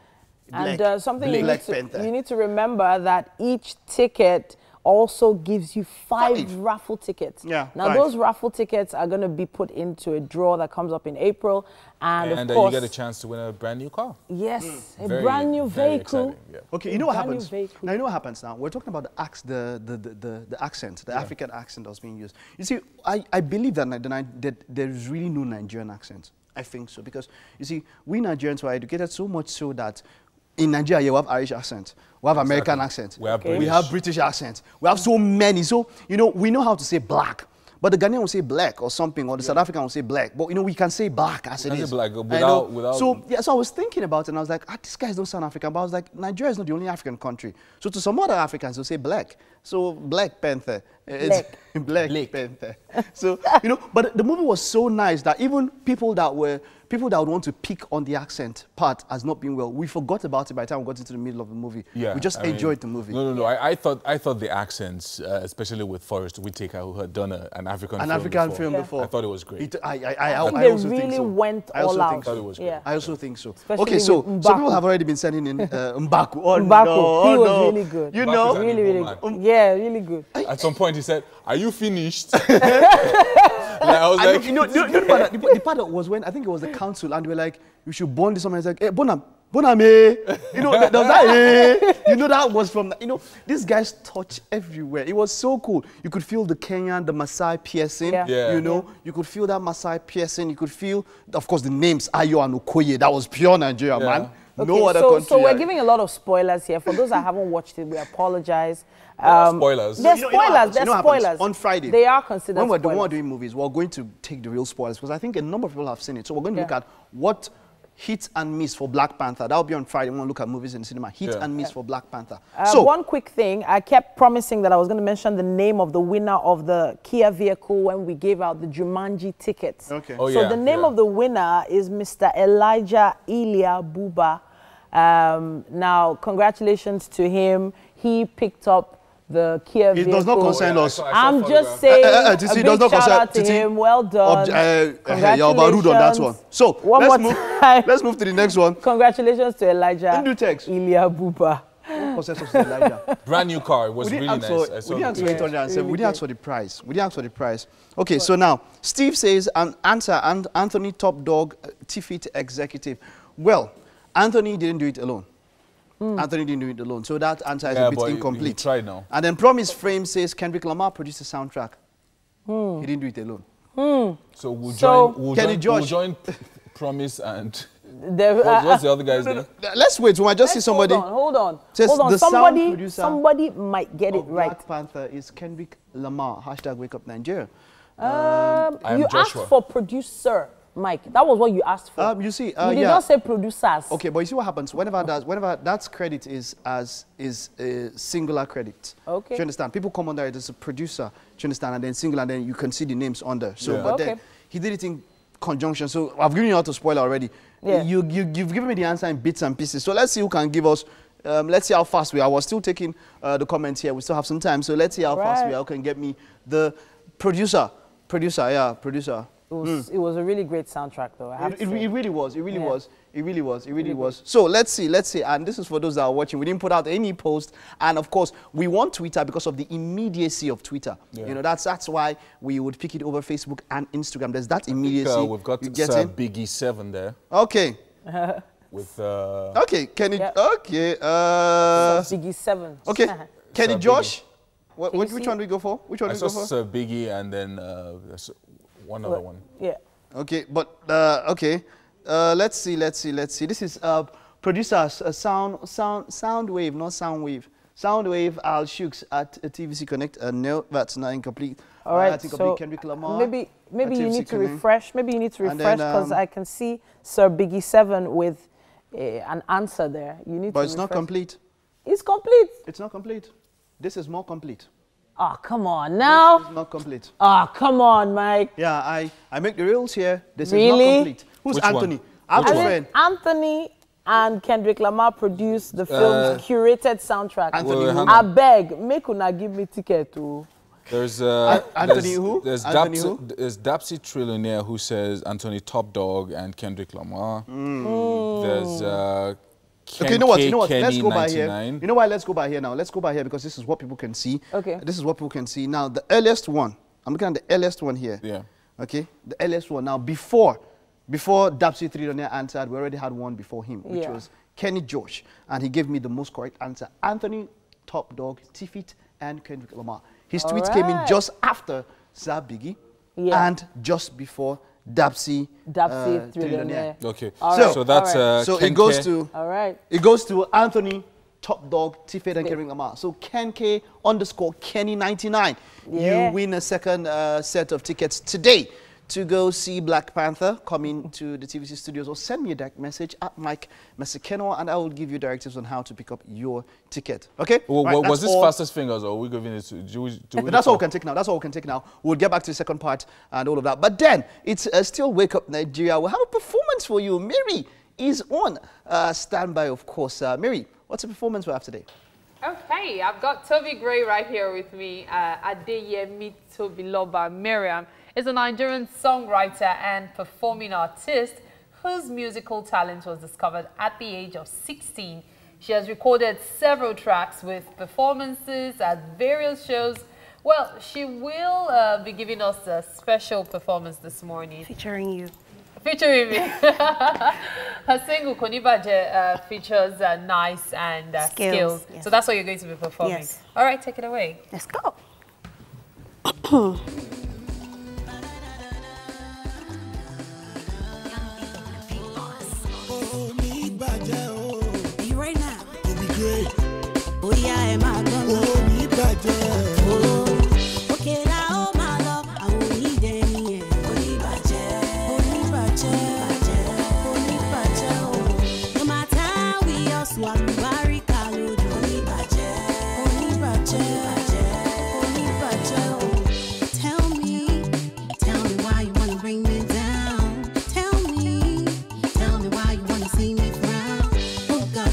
And something you need to remember that each ticket also gives you 5 raffle tickets. Yeah, now 5. those raffle tickets are going to be put into a draw that comes up in April, and of course you get a chance to win a brand new car. Yes, a brand new vehicle. Yeah. Okay, you know what happens? Now you know what happens now. We're talking about the accent, the African accent that's being used. You see, I believe that there is really no Nigerian accent. I think so, because you see, we Nigerians were educated so much so that in Nigeria, we have Irish accent, we have American accent, we have British accent, we have so many. So, you know, we know how to say black, but the Ghanaian will say black or something, or the South African will say black. But, you know, we can say black as it is. Black without... So, yeah, so I was thinking about it, and I was like, these guys don't sound African. But I was like, Nigeria is not the only African country. So to some other Africans, they'll say black. So Black Panther. It's Black Panther. So, you know, but the movie was so nice that even people that would want to pick on the accent part as not being well, we forgot about it by the time we got into the middle of the movie. Yeah, we just enjoyed the movie. No. I thought the accents, especially with Forrest Whitaker, who had done an African film before. I thought it was great. I think they really went all out. I thought it was great. I also think so. Especially okay, so some people have already been sending in Mbaku. Mbaku, he was really good. You know, really good. Yeah, really good. At some point, he said, "Are you finished?" I was like, you know, the part that was when I think it was the council, and they were like, "You should burn this." Someone was like, "Hey, Bonam, you know, there was that. You know, that was from. You know, these guys touch everywhere. It was so cool. You could feel the Kenyan, the Maasai piercing. Yeah. You know, you could feel that Maasai piercing. You could feel, of course, the names Ayo and Okoye. That was pure Nigeria, man. Okay, no other country. So we're giving a lot of spoilers here. For those that haven't watched it, we apologize. Spoilers. They're spoilers. They're spoilers. On Friday, they are considered when spoilers. we're doing movies, we're going to take the real spoilers because I think a number of people have seen it. So we're going to look at what hit and miss for Black Panther. That'll be on Friday. We're going to look at movies in the cinema. Hit and miss for Black Panther. So one quick thing, I kept promising that I was going to mention the name of the winner of the Kia vehicle when we gave out the Jumanji tickets. Okay. So the name of the winner is Mr. Elijah Ilia Buba. Now, congratulations to him. He picked up the Kia vehicle. It does not concern us. I'm just saying, a big shout out to him. Well done. You're rude on that one. So, let's move to the next one. Congratulations to Elijah Ilia Buba. Brand new car. It was really nice. We didn't ask for the price. We didn't ask for the price. Okay, so now, Steve says, Anthony Top Dog, Tifit executive. Well, Anthony didn't do it alone. Anthony didn't do it alone. So that answer is a bit incomplete. He tried now. And then Promise Frame says Kendrick Lamar produced a soundtrack. He didn't do it alone. So we'll join Promise and... what's the other guy's name? Let's wait. We might just see somebody... Hold on. Says somebody might get it right. Black Panther is Kendrick Lamar. #WakeUpNigeria. You asked for producer. Mike, that was what you asked for. You see, you did not say producers. Okay, but you see what happens whenever that credit is a singular credit. Okay. Do you understand? People come under it as a producer. Do you understand? And then singular, and then you can see the names under. So, but then he did it in conjunction. So I've given you out to spoiler already. Yeah. You've given me the answer in bits and pieces. So let's see who can give us. Let's see how fast we are. We're still taking the comments here. We still have some time. So let's see how fast we are. Who can get me the producer? Producer. It was a really great soundtrack, though. It really was. So let's see. And this is for those that are watching. We didn't put out any post, and of course, we want Twitter because of the immediacy of Twitter. Yeah. You know, that's why we would pick it over Facebook and Instagram. There's that immediacy. We've got Biggie 7 there. Okay. With okay, Kenny. Yeah. Okay. Biggie 7. Okay, Kenny Josh. Which one do we go for? Which one do we go for? Sir Biggie and then one other one. Yeah. Okay, but okay. Let's see. This is producers Soundwave, not Soundwave. Soundwave Al Shooks at TVC Connect. No, that's not incomplete. All right. So Kendrick Lamar. Maybe you need to refresh. Maybe you need to refresh because I can see Sir Biggie 7 with an answer there. You need. But it's not complete. It's complete. It's not complete. This is more complete. Oh, come on now. This is not complete. Oh, come on, Mike. Yeah, I make the rules here. This is not complete. Who's Which Anthony? One? Anthony and Kendrick Lamar produced the film's curated soundtrack. Anthony I beg, make una give me ticket to. There's Anthony who? There's Dapsy Trillionaire who says Anthony Top Dog and Kendrick Lamar. There's Okay, you know what? Let's go by here. You know why? Let's go by here now. Let's go by here because this is what people can see. Okay. This is what people can see. Now, the earliest one. I'm looking at the earliest one here. Yeah. Okay. The earliest one. Now, before Dapsy Tridonia answered, we already had one before him, which was Kenny Josh, and he gave me the most correct answer. Anthony, Top Dog, T-Fit, and Kendrick Lamar. His tweets came in just after Zab Biggie and just before Dapsy Tridonia. Okay. So that's so it goes to it goes to Anthony, Top Dog, T-Fit, and Kendrick Lamar. So Ken K _ Kenny 99. You win a second set of tickets today to go see Black Panther coming to the TVC studios, or send me a direct message at Mike Mesekeno, and I will give you directives on how to pick up your ticket. Okay? Well, was this fastest fingers, or are we giving it to that's all we can take now. That's all we can take now. We'll get back to the second part and all of that. But then, it's still Wake Up Nigeria. We'll have a performance for you. Mary is on standby, of course. Mary, what's the performance we have today? Okay, I've got Toby Gray right here with me. Adeyemi Tobiloba Miriam is a Nigerian songwriter and performing artist whose musical talent was discovered at the age of 16. She has recorded several tracks with performances at various shows. Well, she will be giving us a special performance this morning. Featuring you. Featuring me. Her single Konibaje features Nice and Skills. Yes. So that's what you're going to be performing. Yes. All right, take it away. Let's go. Right now. It'll be great. Oh yeah, I'm out. Oh, me budget. Oh, okay now, oh my love, I won't need any. Oh, me budget. Oh, me budget. Oh, me budget. No matter how we all swap, very calorie. Oh, me budget. Oh, me budget. Oh, me budget. Tell me why you wanna bring me down. Tell me why you wanna see me frown.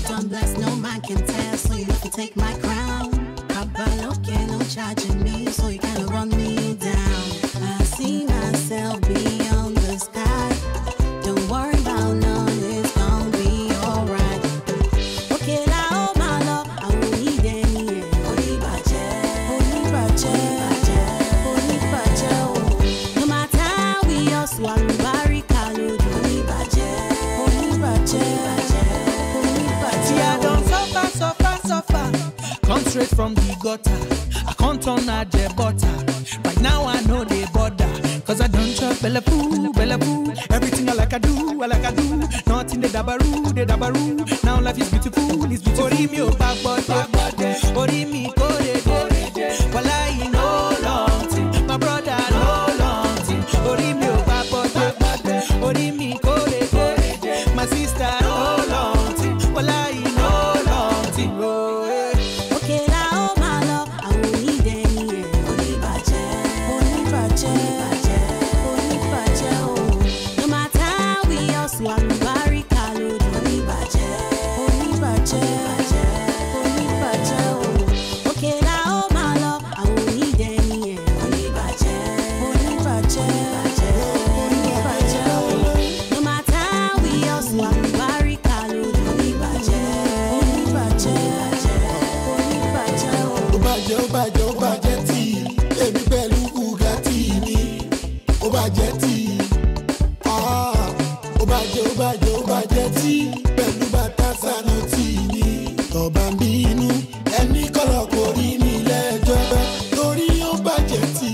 God bless, no man can tell, so you have to take my crown. Kabaloke, no charging me, so you can't run me down. I see myself beyond the sky. Don't worry about none, it's gonna be alright. Okay, now, my love, I won't need any. Only budget. No matter how we all swallow, very calorie. Only budget. I don't suffer. Come straight from the gutter. I can't turn a butter. Right now I know they bother. Cause I don't chop bella poo. Everything I like I do. Nothing they dabaroo. Now life is beautiful. Ori mi o bagbode. Ori mi kore. Wala you no long thing. My brother no long thing. Ori mi o bagbode. Ori mi kore. My sister no long thing. Wala you no long thing. Okay now, my love, I won't need any. Only budget. No matter how we all swallow, very calorie. Only budget. Okay now, my love, I won't need any. Only budget. No matter how we all swallow, very calorie. Only budget. Ó bàjẹ́ tí èmi pẹ̀lú Bugatti mi. Ó bàjẹ́ tí ó bàjẹ́ tí pẹ̀lú bàtà Sanusi mi. Tọ́ba ń bínú ẹni kọ́lọ̀ kò rí mi lẹ́jọ́. Torí ó bàjẹ́ tí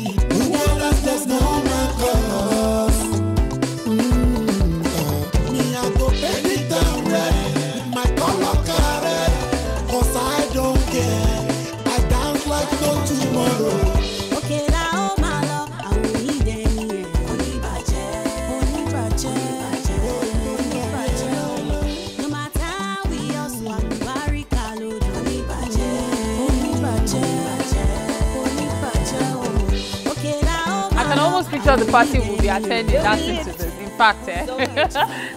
there's no man cause. Me I go paint it down red with my color carrot. Cause I don't care. Like no tomorrow. Okay, now, my love, I won't need any. Only budget. No matter how we all swallow, very calorie. Only budget. Okay, now, I can almost picture the party we'll be attending dancing to this. In fact,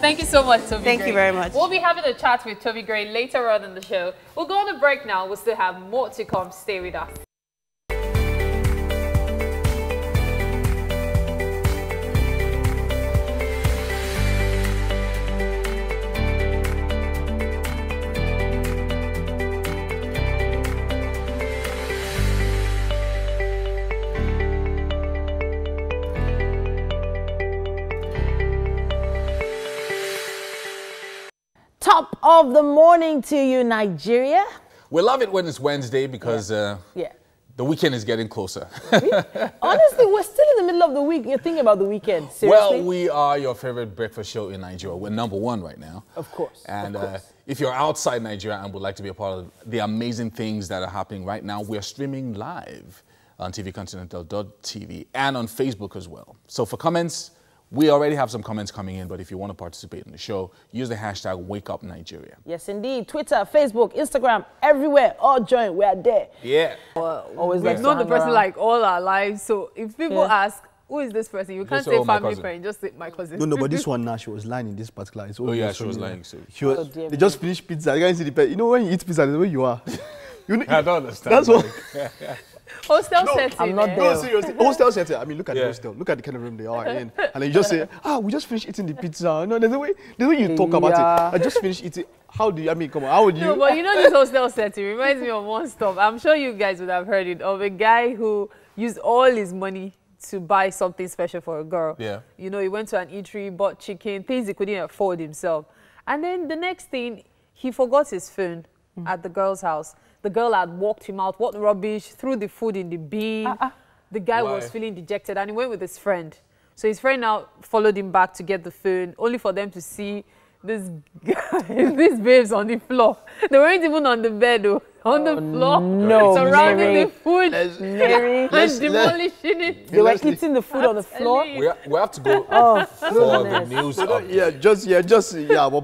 thank you so much, Toby Gray. Thank you very much. We'll be having a chat with Toby Gray later on in the show. We'll go on a break now. We'll still have more to come. Stay with us. of the morning to you, Nigeria. We love it when it's Wednesday because the weekend is getting closer. Honestly, we're still in the middle of the week. You're thinking about the weekend. Seriously? Well, we are your favorite breakfast show in Nigeria. We're #1 right now. Of course. And if you're outside Nigeria and would like to be a part of the amazing things that are happening right now, we are streaming live on tvcontinental.tv and on Facebook as well. So for comments, we already have some comments coming in, but if you want to participate in the show, use the hashtag #WakeUpNigeria. Yes, indeed. Twitter, Facebook, Instagram, everywhere. All join. We are there. Yeah. Always we've known the person like all our lives. So if people ask, who is this person? You can't say family friend. Just say my cousin. No, but this one now, she was lying in this particular. Oh yeah, she was lying. So they just finished pizza. You can't see the pet. You know when you eat pizza, the way you are. I don't understand. That's what. Hostel setting. I'm not there. No, seriously. Hostel setting. I mean, look at the hostel. Look at the kind of room they are in. And then you just say, we just finished eating the pizza. No, there's a way you talk about it. I just finished eating. How do you, I mean, come on, how would you? No, but you know this hostel setting reminds me of one stuff. I'm sure you guys would have heard it, of a guy who used all his money to buy something special for a girl. Yeah. You know, he went to an eatery, bought chicken, things he couldn't afford himself. And then the next thing, he forgot his phone at the girl's house. The girl had walked him out. What rubbish, threw the food in the bin. The guy was feeling dejected and he went with his friend. So his friend now followed him back to get the phone, only for them to see this guy, these babes on the floor. They weren't even on the bed though, on the floor. No, surrounding Mary. The food and demolishing it. They were eating the food on the floor. We have to go for the news. We're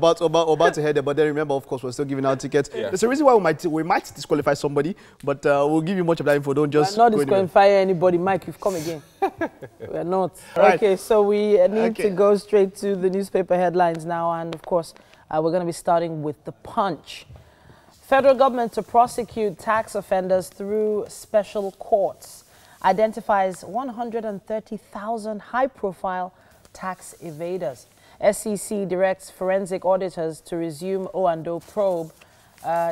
about to head there, but then remember, of course, we're still giving out tickets. Yeah. There's a reason why we might disqualify somebody, but we'll give you much of that info. Don't just we're not disqualifying anybody. Mike, you've come again. We're not. Right. Okay, so we need to go straight to the newspaper headlines now, and of course, we're going to be starting with the Punch. Federal government to prosecute tax offenders through special courts. Identifies 130,000 high-profile tax evaders. SEC directs forensic auditors to resume O&O probe.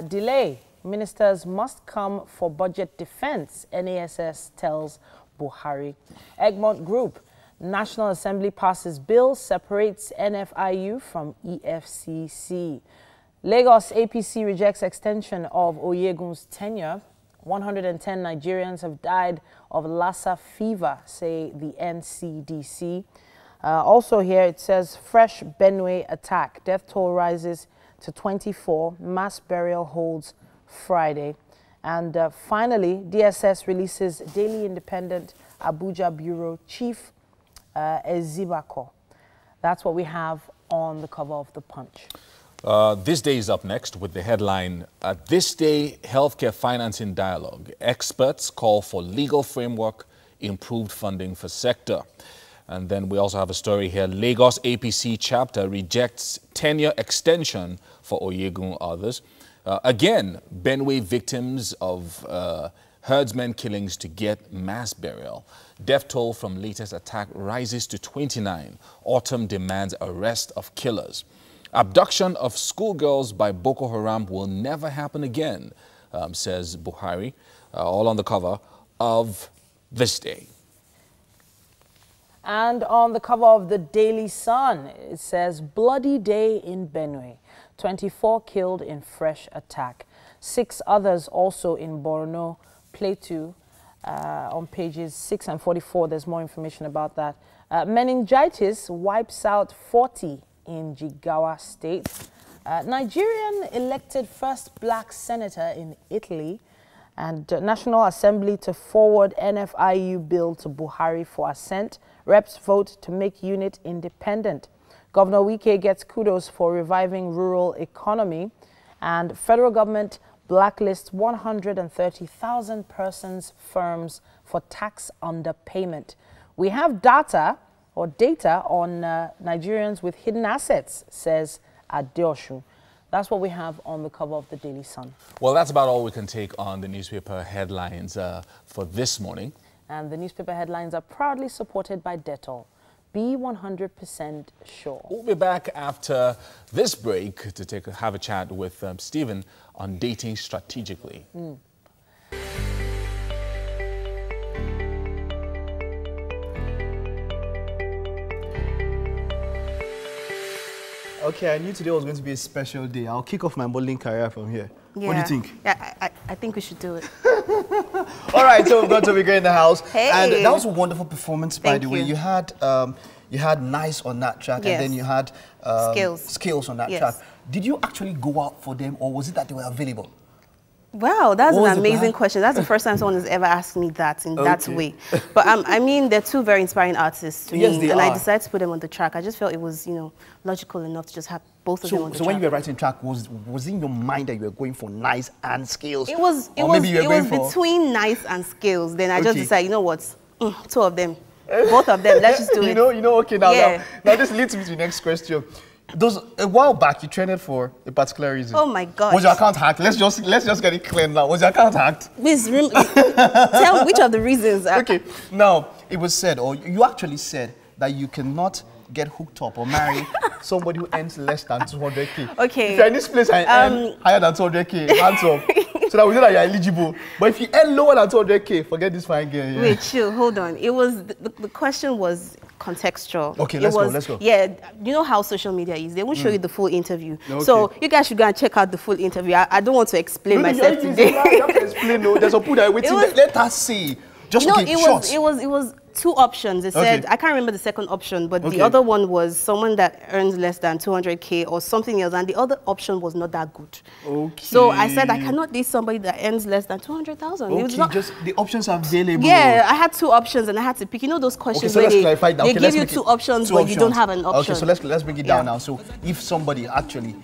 Delay. Ministers must come for budget defense, NASS tells Buhari. Egmont Group. National Assembly passes bill, separates NFIU from EFCC. Lagos APC rejects extension of Oyegun's tenure. 110 Nigerians have died of Lassa fever, say the NCDC. Also here it says fresh Benue attack. Death toll rises to 24. Mass burial holds Friday. And finally, DSS releases Daily Independent Abuja Bureau Chief Ezibako. That's what we have on the cover of the Punch. This day is up next with the headline, This Day Healthcare Financing Dialogue. Experts call for legal framework, improved funding for sector. And then we also have a story here. Lagos APC chapter rejects tenure extension for Oyegun others. Again, Benue victims of herdsmen killings to get mass burial. Death toll from latest attack rises to 29. Autumn demands arrest of killers. Abduction of schoolgirls by Boko Haram will never happen again, says Buhari, all on the cover of This Day. And on the cover of the Daily Sun, it says, Bloody Day in Benue. 24 killed in fresh attack. 6 others also in Borno, Plateau. On pages 6 and 44, there's more information about that. Meningitis wipes out 40 in Jigawa State. Nigerian elected first black senator in Italy. And National Assembly to forward NFIU bill to Buhari for assent. Reps vote to make unit independent. Governor Wike gets kudos for reviving rural economy. And federal government blacklists 130,000 persons firms for tax underpayment. We have data on Nigerians with hidden assets, says Adeosun. That's what we have on the cover of the Daily Sun. Well, that's about all we can take on the newspaper headlines for this morning. And the newspaper headlines are proudly supported by Dettol. Be 100% sure. We'll be back after this break to have a chat with Stephen on dating strategically. Okay, I knew today was going to be a special day. I'll kick off my modeling career from here. Yeah. What do you think? Yeah, I think we should do it. All right, so we've got Toby Gray in the house. Hey. And that was a wonderful performance, by Thank the way. you. You had Nice on that track, Yes. and then you had Skills on that Yes. track. Did you actually go out for them, or was it that they were available? Wow, that's What was an the amazing plan? question. That's the first time someone has ever asked me that in that way. But I mean, they're two very inspiring artists to Yes, me, they and are. I decided to put them on the track. I just felt it was, logical enough to just have both of them on the So track. when you were writing track, was in your mind that you were going for Nice and Skills? It was between Nice and Skills. Then I just decided, you know what, two of them, both of them. Let's just do it. Okay, now this leads me to the next question. A while back, you trended for a particular reason. Oh my God! Was your account hacked? Let's just get it clear now. Was your account hacked? Please tell which of the reasons. Okay, now it was said, or you actually said, that you cannot get hooked up or marry somebody who earns less than 200K. Okay. If you're in this place and earn higher than 200K, hands up. So that we know that you're eligible. But if you earn lower than 200K, forget this fine girl. Yeah. Wait, chill, hold on. It was the question was contextual. Okay, let's go. Yeah, you know how social media is. They won't show you the full interview. Okay. So you guys should go and check out the full interview. I don't want to explain myself today. You have to explain. No, there's a pool that waiting. Let us see. Just it was two options. It said, I can't remember the second option, but the other one was someone that earns less than 200K or something else, and the other option was not that good. Okay. So I said I cannot date somebody that earns less than 200,000. Okay, just the options are available. Yeah, I had two options and I had to pick. You know those questions where they give you two options, but you don't have an option. Okay, so let's bring it down now. So if somebody actually,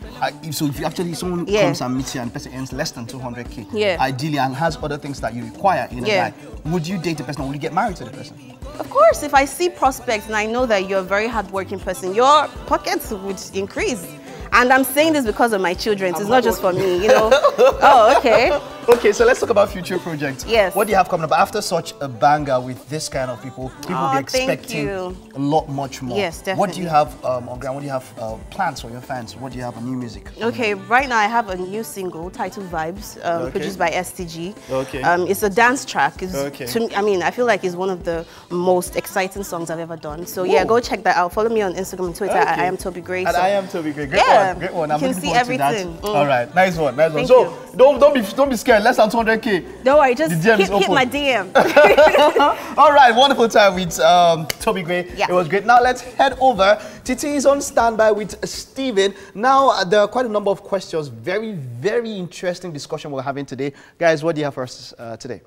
someone comes and meets you and the person earns less than 200K, ideally, and has other things that you require in a guy, would you date the person or would you get married to the person? Of course, if I see prospects and I know that you're a very hardworking person, your pockets would increase. And I'm saying this because of my children. It's not just for me, Oh, okay. Okay, so let's talk about future projects. Yes. What do you have coming up? After such a banger with this kind of people will be expecting a lot much more. Yes, definitely. What do you have on ground? What do you have plans for your fans? What do you have on new music? Okay, right now I have a new single titled Vibes, produced by STG. Okay. It's a dance track. To me, I mean, I feel like it's one of the most exciting songs I've ever done. So yeah, go check that out. Follow me on Instagram and Twitter. I am Toby Gray. And I am Toby Gray. Great one. I'm you can looking see forward to that. everything. All right, nice one. Thank so you. don't be scared. Less than 200K. Don't worry, just hit my DM. All right, wonderful time with Toby Gray. Yeah. It was great. Now let's head over. Titi is on standby with Steven. Now there are quite a number of questions. Very, very interesting discussion we're having today. Guys, what do you have for us today?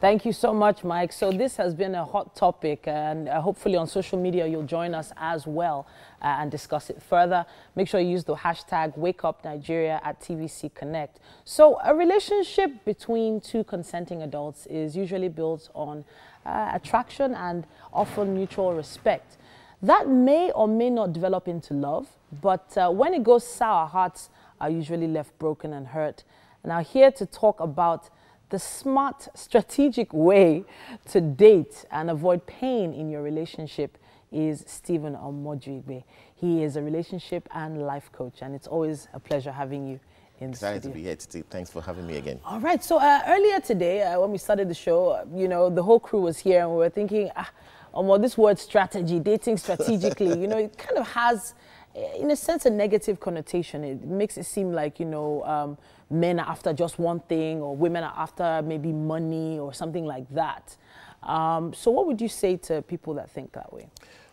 Thank you so much, Mike. So this has been a hot topic, and hopefully on social media you'll join us as well and discuss it further. Make sure you use the hashtag WakeUpNigeria at TVC Connect. So a relationship between two consenting adults is usually built on attraction and often mutual respect. That may or may not develop into love, but when it goes sour, hearts are usually left broken and hurt. Now here to talk about the smart, strategic way to date and avoid pain in your relationship is Stephen Omojuigbe. He is a relationship and life coach, and it's always a pleasure having you in the studio. Excited to be here, Titi. Thanks for having me again. All right, so earlier today, when we started the show, the whole crew was here, and we were thinking, this word strategy, dating strategically, it kind of has, in a sense, a negative connotation. It makes it seem like, men are after just one thing, or women are after maybe money or something like that. So what would you say to people that think that way?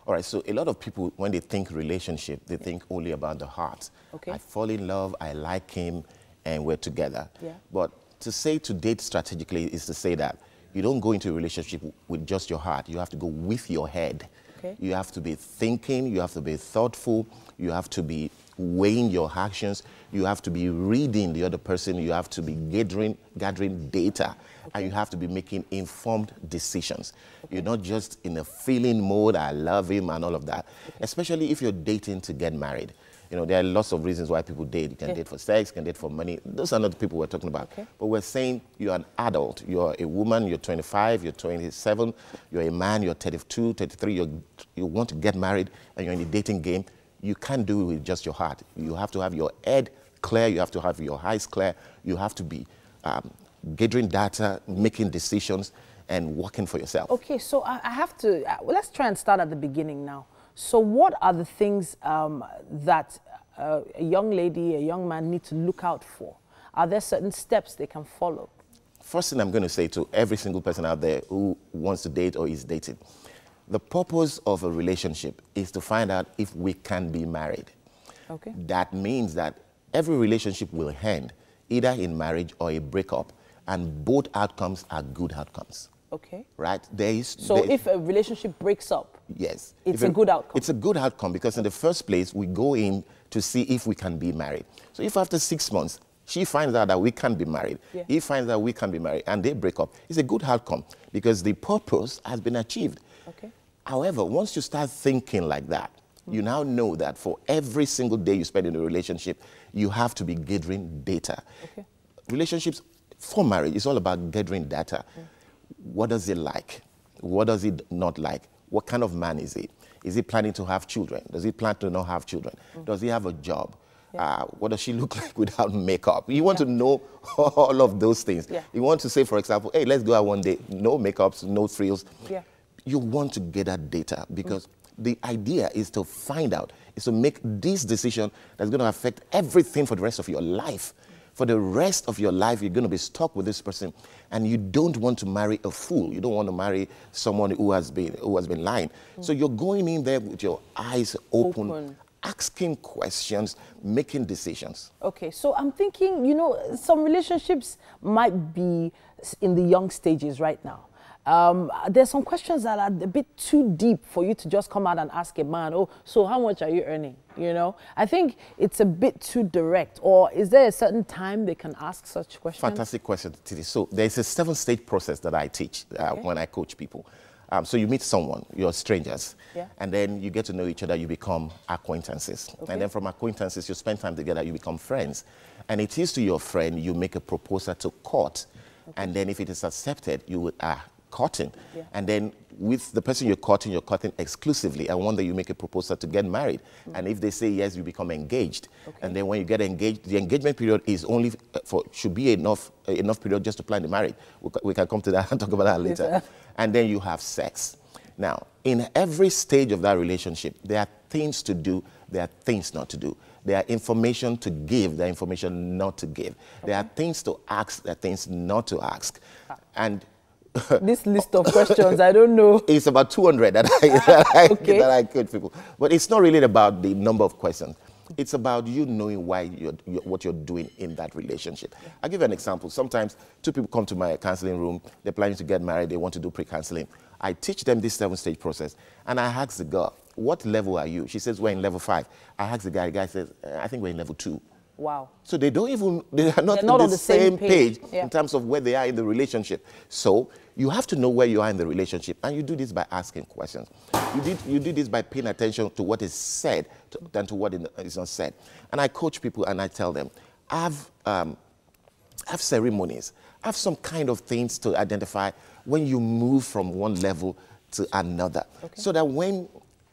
All right, so a lot of people, when they think relationship, they think only about the heart. Okay. I fall in love, I like him, and we're together. Yeah. But to date strategically is to say that you don't go into a relationship with just your heart. You have to go with your head. Okay. You have to be thinking, you have to be thoughtful, you have to be weighing your actions, you have to be reading the other person, you have to be gathering data, and you have to be making informed decisions. You're not just in a feeling mode, I love him and all of that, especially if you're dating to get married. There are lots of reasons why people date. You can date for sex, you can date for money. Those are not the people we're talking about. Okay. But we're saying you're an adult. You're a woman, you're 25, you're 27, you're a man, you're 32, 33, you want to get married, and you're in the dating game. You can't do it with just your heart. You have to have your head clear, you have to have your eyes clear, you have to be gathering data, making decisions, and working for yourself. Okay, so I have to, let's try and start at the beginning now. So what are the things that a young lady, a young man need to look out for? Are there certain steps they can follow? First thing I'm going to say to every single person out there who wants to date or is dating, the purpose of a relationship is to find out if we can be married. Okay. That means that every relationship will end either in marriage or a breakup, and both outcomes are good outcomes. Okay. Right? So if a relationship breaks up, yes, it's a good outcome. It's a good outcome because in the first place, we go in to see if we can be married. So if after 6 months, she finds out that we can be married, he finds out we can be married, and they break up, it's a good outcome because the purpose has been achieved. Okay. However, once you start thinking like that, you now know that for every single day you spend in a relationship, you have to be gathering data. Okay. Relationships for marriage is all about gathering data. What does he like? What does he not like? What kind of man is he? Is he planning to have children? Does he plan to not have children? Does he have a job? What does she look like without makeup? You want to know all of those things. You want to say, for example, hey, let's go out one day, no makeups, no frills. You want to get that data because the idea is to find out, is to make this decision that's going to affect everything for the rest of your life. For the rest of your life, you're going to be stuck with this person, and you don't want to marry a fool. You don't want to marry someone who has been lying. So you're going in there with your eyes open, asking questions, making decisions. Okay, so I'm thinking, you know, some relationships might be in the young stages right now. There's some questions that are a bit too deep for you to just come out and ask a man, oh, so how much are you earning? You know, I think it's a bit too direct. Or is there a certain time they can ask such questions? Fantastic question, Titi. So there's a 7-stage process that I teach when I coach people. So you meet someone, you're strangers, and then you get to know each other, you become acquaintances. And then from acquaintances, you spend time together, you become friends. And it is to your friend, you make a proposal to court. And then if it is accepted, you are courting. And then with the person you're courting exclusively. And one day you make a proposal to get married. And if they say yes, you become engaged. And then when you get engaged, the engagement period is only should be enough period just to plan the marriage. We can come to that and talk about that later. And then you have sex. Now, in every stage of that relationship, there are things to do, there are things not to do. There are information to give, there are information not to give. There are things to ask, there are things not to ask. And this list of questions, I don't know. It's about 200 that I coach people. But it's not really about the number of questions. It's about you knowing why what you're doing in that relationship. I'll give you an example. Sometimes 2 people come to my counseling room. They're planning to get married. They want to do pre-counseling. I teach them this 7-stage process. And I ask the girl, what level are you? She says, we're in level 5. I ask the guy says, I think we're in level 2. Wow. So they are not on the same page in terms of where they are in the relationship. So you have to know where you are in the relationship, and you do this by asking questions. You do this by paying attention to what is said than to what is not said. And I coach people and I tell them, have ceremonies, have some kind of things to identify when you move from one level to another. So that when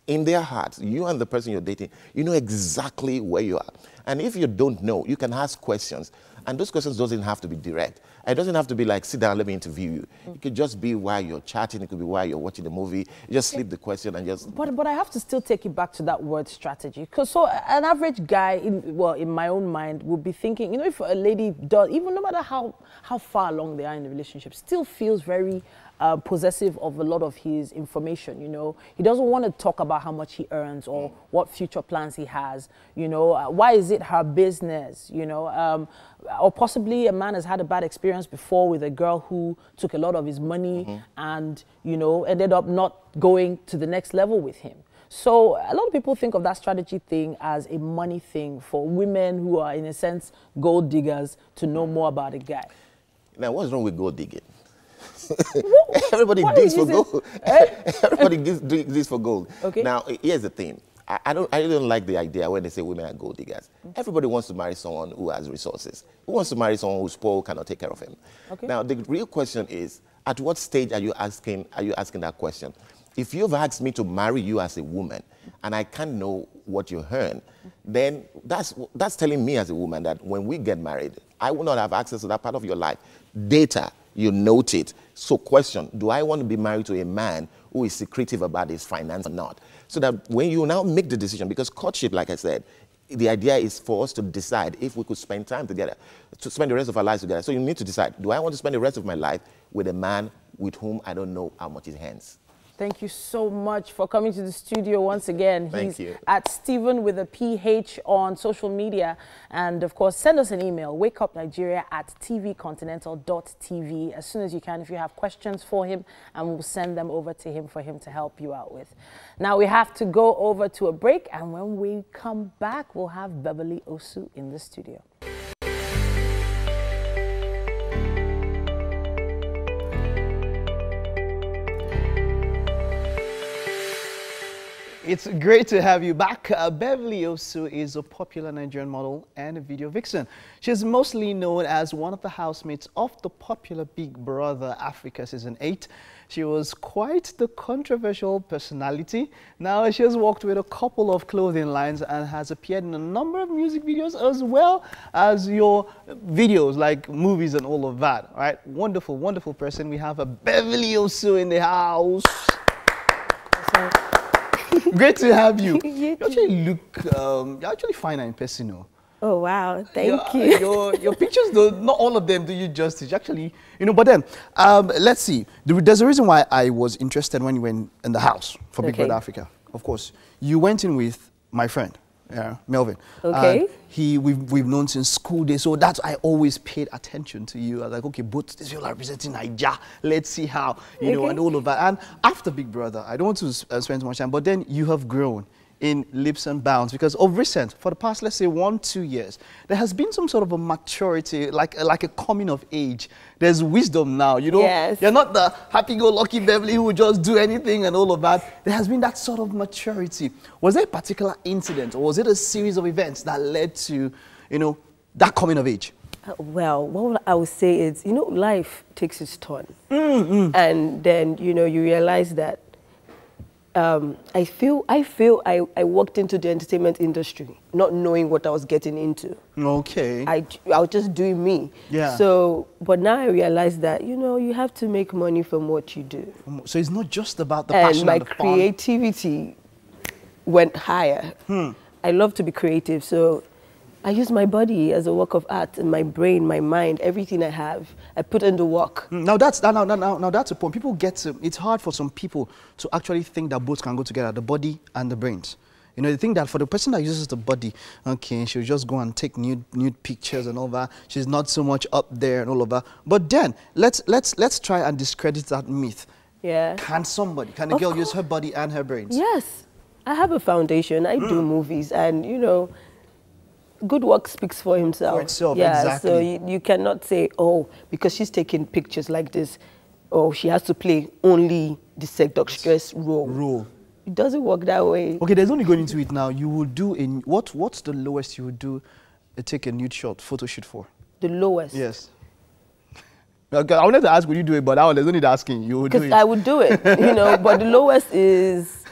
in their hearts, you and the person you're dating, you know exactly where you are. And if you don't know, you can ask questions. And those questions doesn't have to be direct. It doesn't have to be like, sit down, let me interview you. It could just be while you're chatting. It could be while you're watching the movie. You just slip the question and just... But I have to still take it back to that word strategy. Because so an average guy, in my own mind, would be thinking, you know, if a lady does, even no matter how far along they are in the relationship, still feels very... possessive of a lot of his information, you know. He doesn't want to talk about how much he earns or what future plans he has, you know. Why is it her business, you know? Or possibly a man has had a bad experience before with a girl who took a lot of his money and, you know, ended up not going to the next level with him. So a lot of people think of that strategy thing as a money thing for women who are, in a sense, gold diggers to know more about a guy. Now, what's wrong with gold digging? Everybody digs for gold. Everybody digs for gold. Okay. Now, here's the thing. I don't like the idea when they say women are gold diggers. Everybody wants to marry someone who has resources. Who wants to marry someone who's poor, who cannot take care of him? Okay. Now, the real question is, at what stage are you asking that question? If you've asked me to marry you as a woman and I can't know what you earn, then that's telling me as a woman that when we get married, I will not have access to that part of your life. Data, you note it. So question, do I want to be married to a man who is secretive about his finance or not. So that when you now make the decision, because courtship, like I said, the idea is for us to decide if we could spend time together, to spend the rest of our lives together. So you need to decide, do I want to spend the rest of my life with a man with whom I don't know how much he earns? Thank you so much for coming to the studio once again. Thank you. At Stephen with a PH on social media. And of course, send us an email, wakeupnigeria@tvcontinental.tv as soon as you can if you have questions for him, and we'll send them over to him for him to help you out with. Now we have to go over to a break, and when we come back, we'll have Beverly Osu in the studio. It's great to have you back. Beverly Osu is a popular Nigerian model and a video vixen. She's mostly known as one of the housemates of the popular Big Brother Africa Season 8. She was quite the controversial personality. Now she has worked with a couple of clothing lines and has appeared in a number of music videos as well as your videos like movies and all of that. All right, wonderful, wonderful person. We have a Beverly Osu in the house. Great to have you. You actually look, you're actually finer in person. Oh, wow. Thank you. Your pictures, though, not all of them do you justice. Actually, you know, but then, let's see. There's a reason why I was interested when you went in the house for Big Brother Africa. Of course, you went in with my friend, Melvin. Okay. We've known since school days, so that's I always paid attention to you. I was like, okay, both these people are representing Nigeria. Let's see how, you know, and all of that. And after Big Brother, I don't want to spend too much time, but then you have grown in leaps and bounds because of recent, for the past, let's say 1-2 years, there has been some sort of a maturity, like a coming of age. There's wisdom now, you know. Yes. You're not the happy-go-lucky Beverly who would just do anything and all of that. There has been that sort of maturity. Was there a particular incident or was it a series of events that led to, you know, that coming of age? Well, what I would say is, you know, life takes its turn. And then, you know, you realize that I feel I walked into the entertainment industry not knowing what I was getting into. Okay. I was just doing me. Yeah. So, but now I realize that, you know, you have to make money from what you do. So it's not just about the passion and and the my fun. creativity went higher. I love to be creative, so I use my body as a work of art, and my brain, my mind, everything I have, I put into work. Now that's a point. People get to, it's hard for some people to actually think that both can go together, the body and the brains. You know, they think that for the person that uses the body, okay, she'll just go and take nude pictures and all that. She's not so much up there and all of that. But then let's try and discredit that myth. Yeah. Can a girl use her body and her brains? Yes. I have a foundation. I do movies, and you know, good work speaks for himself. For itself, yeah, exactly. So you cannot say, oh, because she's taking pictures like this, oh, she has to play only the seductress role. It doesn't work that way. Okay, there's only going into it now. You will do in what's the lowest you would do? Take a nude shot, photo shoot for? The lowest. Yes. Okay, I wanted to ask, would you do it? But there's no need asking. You would do it. Because I would do it, you know. But the lowest is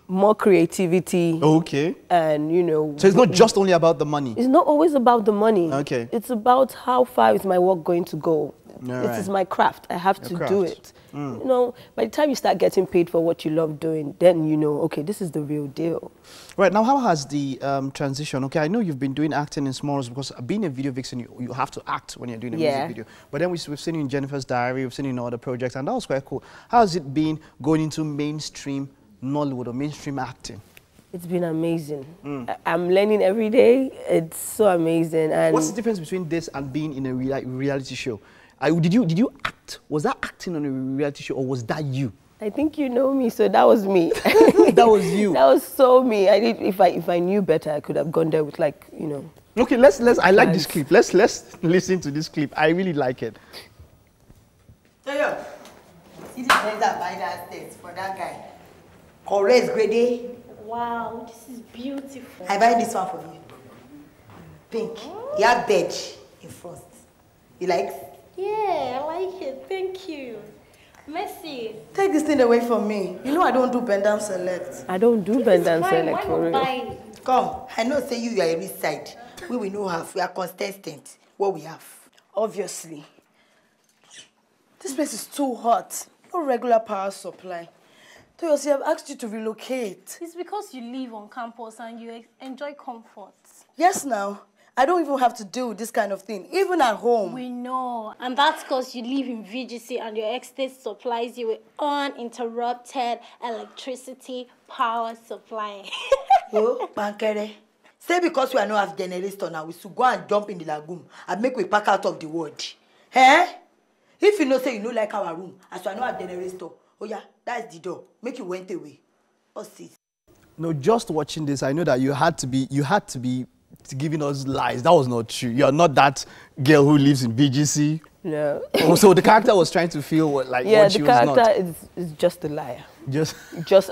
more creativity. Okay. And, you know. So it's not just only about the money? It's not always about the money. Okay. It's about how far is my work going to go. All This is my craft. I have to do it. Mm. You know, by the time you start getting paid for what you love doing, then you know, okay, this is the real deal. Right, now how has the transition, okay, I know you've been doing acting in small roles because being a video vixen, you have to act when you're doing a music video. But then we've seen you in Jennifer's Diary, we've seen you in other projects, and that was quite cool. How has it been going into mainstream Nollywood or mainstream acting? It's been amazing. I'm learning every day. It's so amazing. And what's the difference between this and being in a reality show? Did you act? Was that acting on a reality show or was that you? I think you know me, so that was me. That was you. That was so me. If I knew better, I could have gone there with, like, you know. Okay, I like this clip. Let's listen to this clip. I really like it. Yo, see the blender by that state for that guy. Correct grade. Wow, this is beautiful. I buy this one for you. Pink. You have bed in front. You like? Yeah, I like it. Thank you. Merci. Take this thing away from me. You know I don't do bend down select. I don't do bend down select for real. Come, I know say you are a rich side. We will know have. We are consistent. What we have. Obviously. This place is too hot. no regular power supply. Toyosi, I've asked you to relocate. It's because you live on campus and you enjoy comfort. Yes, now. I don't even have to do this kind of thing, even at home. We know. And that's because you live in VGC and your estate supplies you with uninterrupted electricity power supply. Oh, Bankere. Say because we are not have generator now, we should go and jump in the lagoon and make we pack out of the world. Eh? If you know say you know like our room, as we are not have generator, oh yeah, that's the door. Make you went away. Oh, sis. No, just watching this, I know that you had to be giving us lies. That was not true. You're not that girl who lives in VGC. No. So the character was trying to feel what she was not. Yeah, the character is just a liar.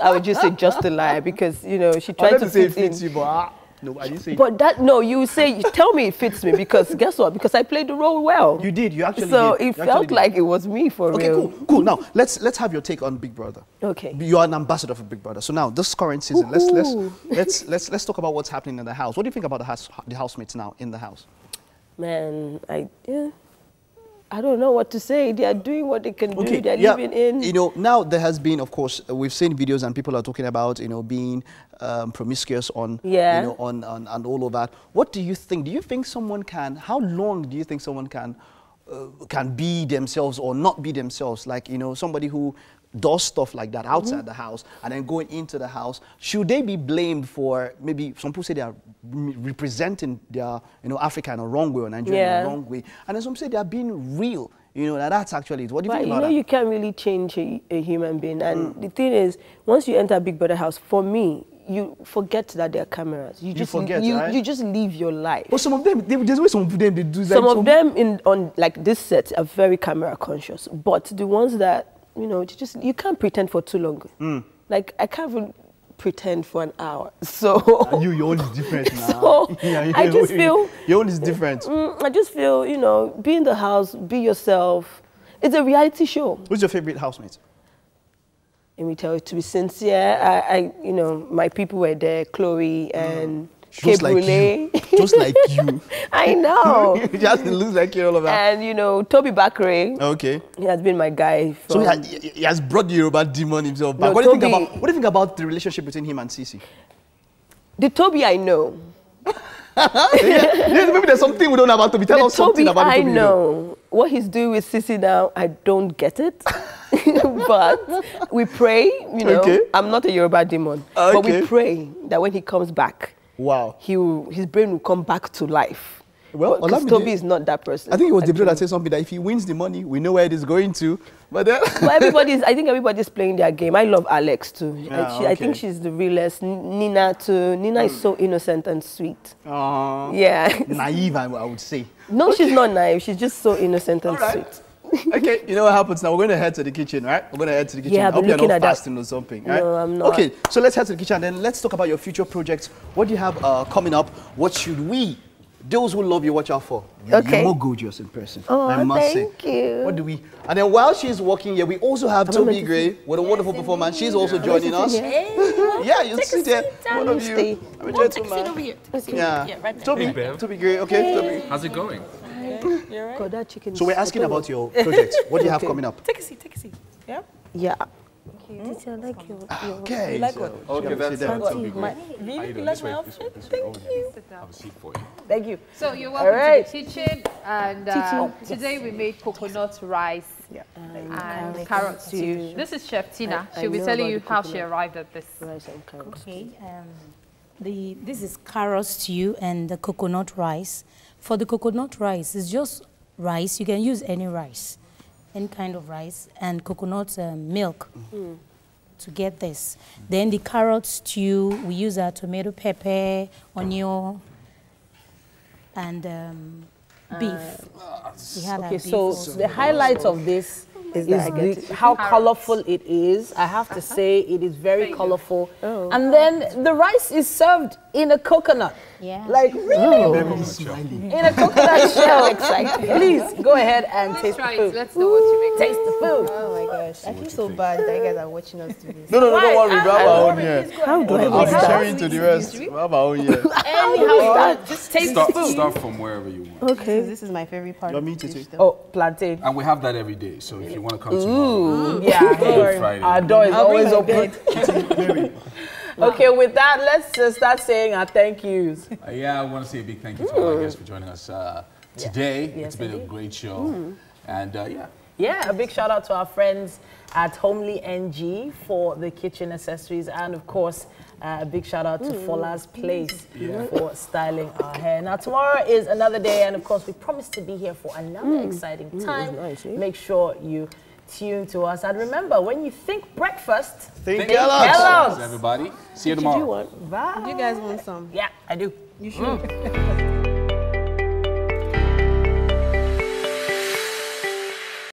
I would just say just a liar because, you know, she tried to fit in. You, but no, I didn't say. But you tell me it fits me because guess what? Because I played the role well. You did. You actually did. So it felt like it was me for real. Okay, cool. Now let's have your take on Big Brother. Okay. You are an ambassador for Big Brother. So now this current season, let's talk about what's happening in the house. What do you think about the housemates now in the house? Man, I don't know what to say. They are doing what they can do. They're living in. You know, now there has been, of course, we've seen videos and people are talking about, you know, being promiscuous on, you know, on all of that. What do you think? Do you think someone can? How long do you think someone can be themselves or not be themselves? Like, you know, somebody who does stuff like that outside the house and then going into the house, should they be blamed for, maybe some people say they are representing their, you know, Africa in a wrong way or Nigeria in a wrong way, and then some say they are being real, you know, that's actually it. What do you think about that? You know, you can't really change a human being, and the thing is, once you enter Big Brother house, for me, you forget that there are cameras. You just forget, right? You just live your life. But some of them, there's way some of them they do that. Some of them on like this set are very camera conscious, but the ones that, you know, you can't pretend for too long. Like, I can't even pretend for an hour. So your own is different now. So I just feel your own is different. I just feel, you know, be in the house, be yourself. It's a reality show. Who's your favorite housemate? Let me tell you, to be sincere, you know, my people were there, Chloe and just like you. Just like you. I know. You just looks like you all of that. And, you know, Toby Bakre. Okay. He has been my guy. So he has brought the Yoruba demon himself back. No, what do you think about the relationship between him and Sisi? The Toby I know. Maybe there's something we don't know about Toby. Tell us something about Toby. I know. What he's doing with Sisi now, I don't get it. But we pray, you know. I'm not a Yoruba demon. But we pray that when he comes back, wow, his brain will come back to life. Well, because Toby is not that person. I think it was Davido that said something that if he wins the money, we know where it is going to. But then I think everybody's playing their game. I love Alex too. I think she's the realest. Nina too. Nina is so innocent and sweet. Yeah. Naive, I would say. No, she's not naive. She's just so innocent and sweet. Okay, you know what happens now? We're going to head to the kitchen, right? We're going to head to the kitchen. Yeah, I hope you're not fasting or something, right? No, I'm not. Okay, so let's head to the kitchen and then let's talk about your future projects. What do you have coming up? What should we, those who love you, watch out for? You're more gorgeous in person, I must say. Thank you. What do we? And then while she's working here, we also have Toby Gray with a wonderful performance. She's also joining us. Yeah, you sit there. One of you. I'm a gentleman. Over here. Yeah, right there. Toby Gray. Okay, Toby. How's it going? You're right. God, that chicken. So we're asking about your project. What do you have coming up? Take a seat. Yeah? Yeah. Okay. I like your okay. You like what? Okay, that's Really? You like my outfit? Thank you. Have a seat for you. Thank you. So you're welcome to the kitchen, and today we made coconut rice and carrot stew. This is Chef Tina. She'll be telling you how she arrived at this. Okay. This is carrot stew and the coconut rice. For the coconut rice, it's just rice. You can use any rice, any kind of rice, and coconut milk to get this. Then the carrot stew, we use tomato, pepper, onion, and beef. Okay, so the highlight of this is how colorful it is. I have to say it is very colorful. And then the rice is served in a coconut. Yeah. Like, really? Smiling. In a coconut shell. Excited. Please, go ahead and taste the Try food. it. Let's know what you make. Taste the food. Oh my gosh. I feel so bad that you guys are watching us do this. No, don't worry. We have our own here. How do I I'll be start? sharing to the rest. We have our own here. Anyhow, just taste the food. Start from wherever you want. Okay. This is my favorite part. You want me to take? Oh, plantain. And we have that every day, so if you want to come tomorrow, Yeah, Good Friday. our door is always open. Mary. Okay, with that, let's start saying our thank yous. Yeah, I want to say a big thank you to all our guests for joining us today. Yes, It's been a great show. And yeah. Yeah, a big shout out to our friends at Homely NG for the kitchen accessories, and of course, a big shout out to Fola's Place for styling our hair. Now, tomorrow is another day, and of course, we promise to be here for another exciting time. Nice, eh? Make sure you tune to us. And remember, when you think breakfast, Think Kellogg's. Kellogg's. Everybody, see you tomorrow. Bye. Do you guys want some? Yeah, I do. You should.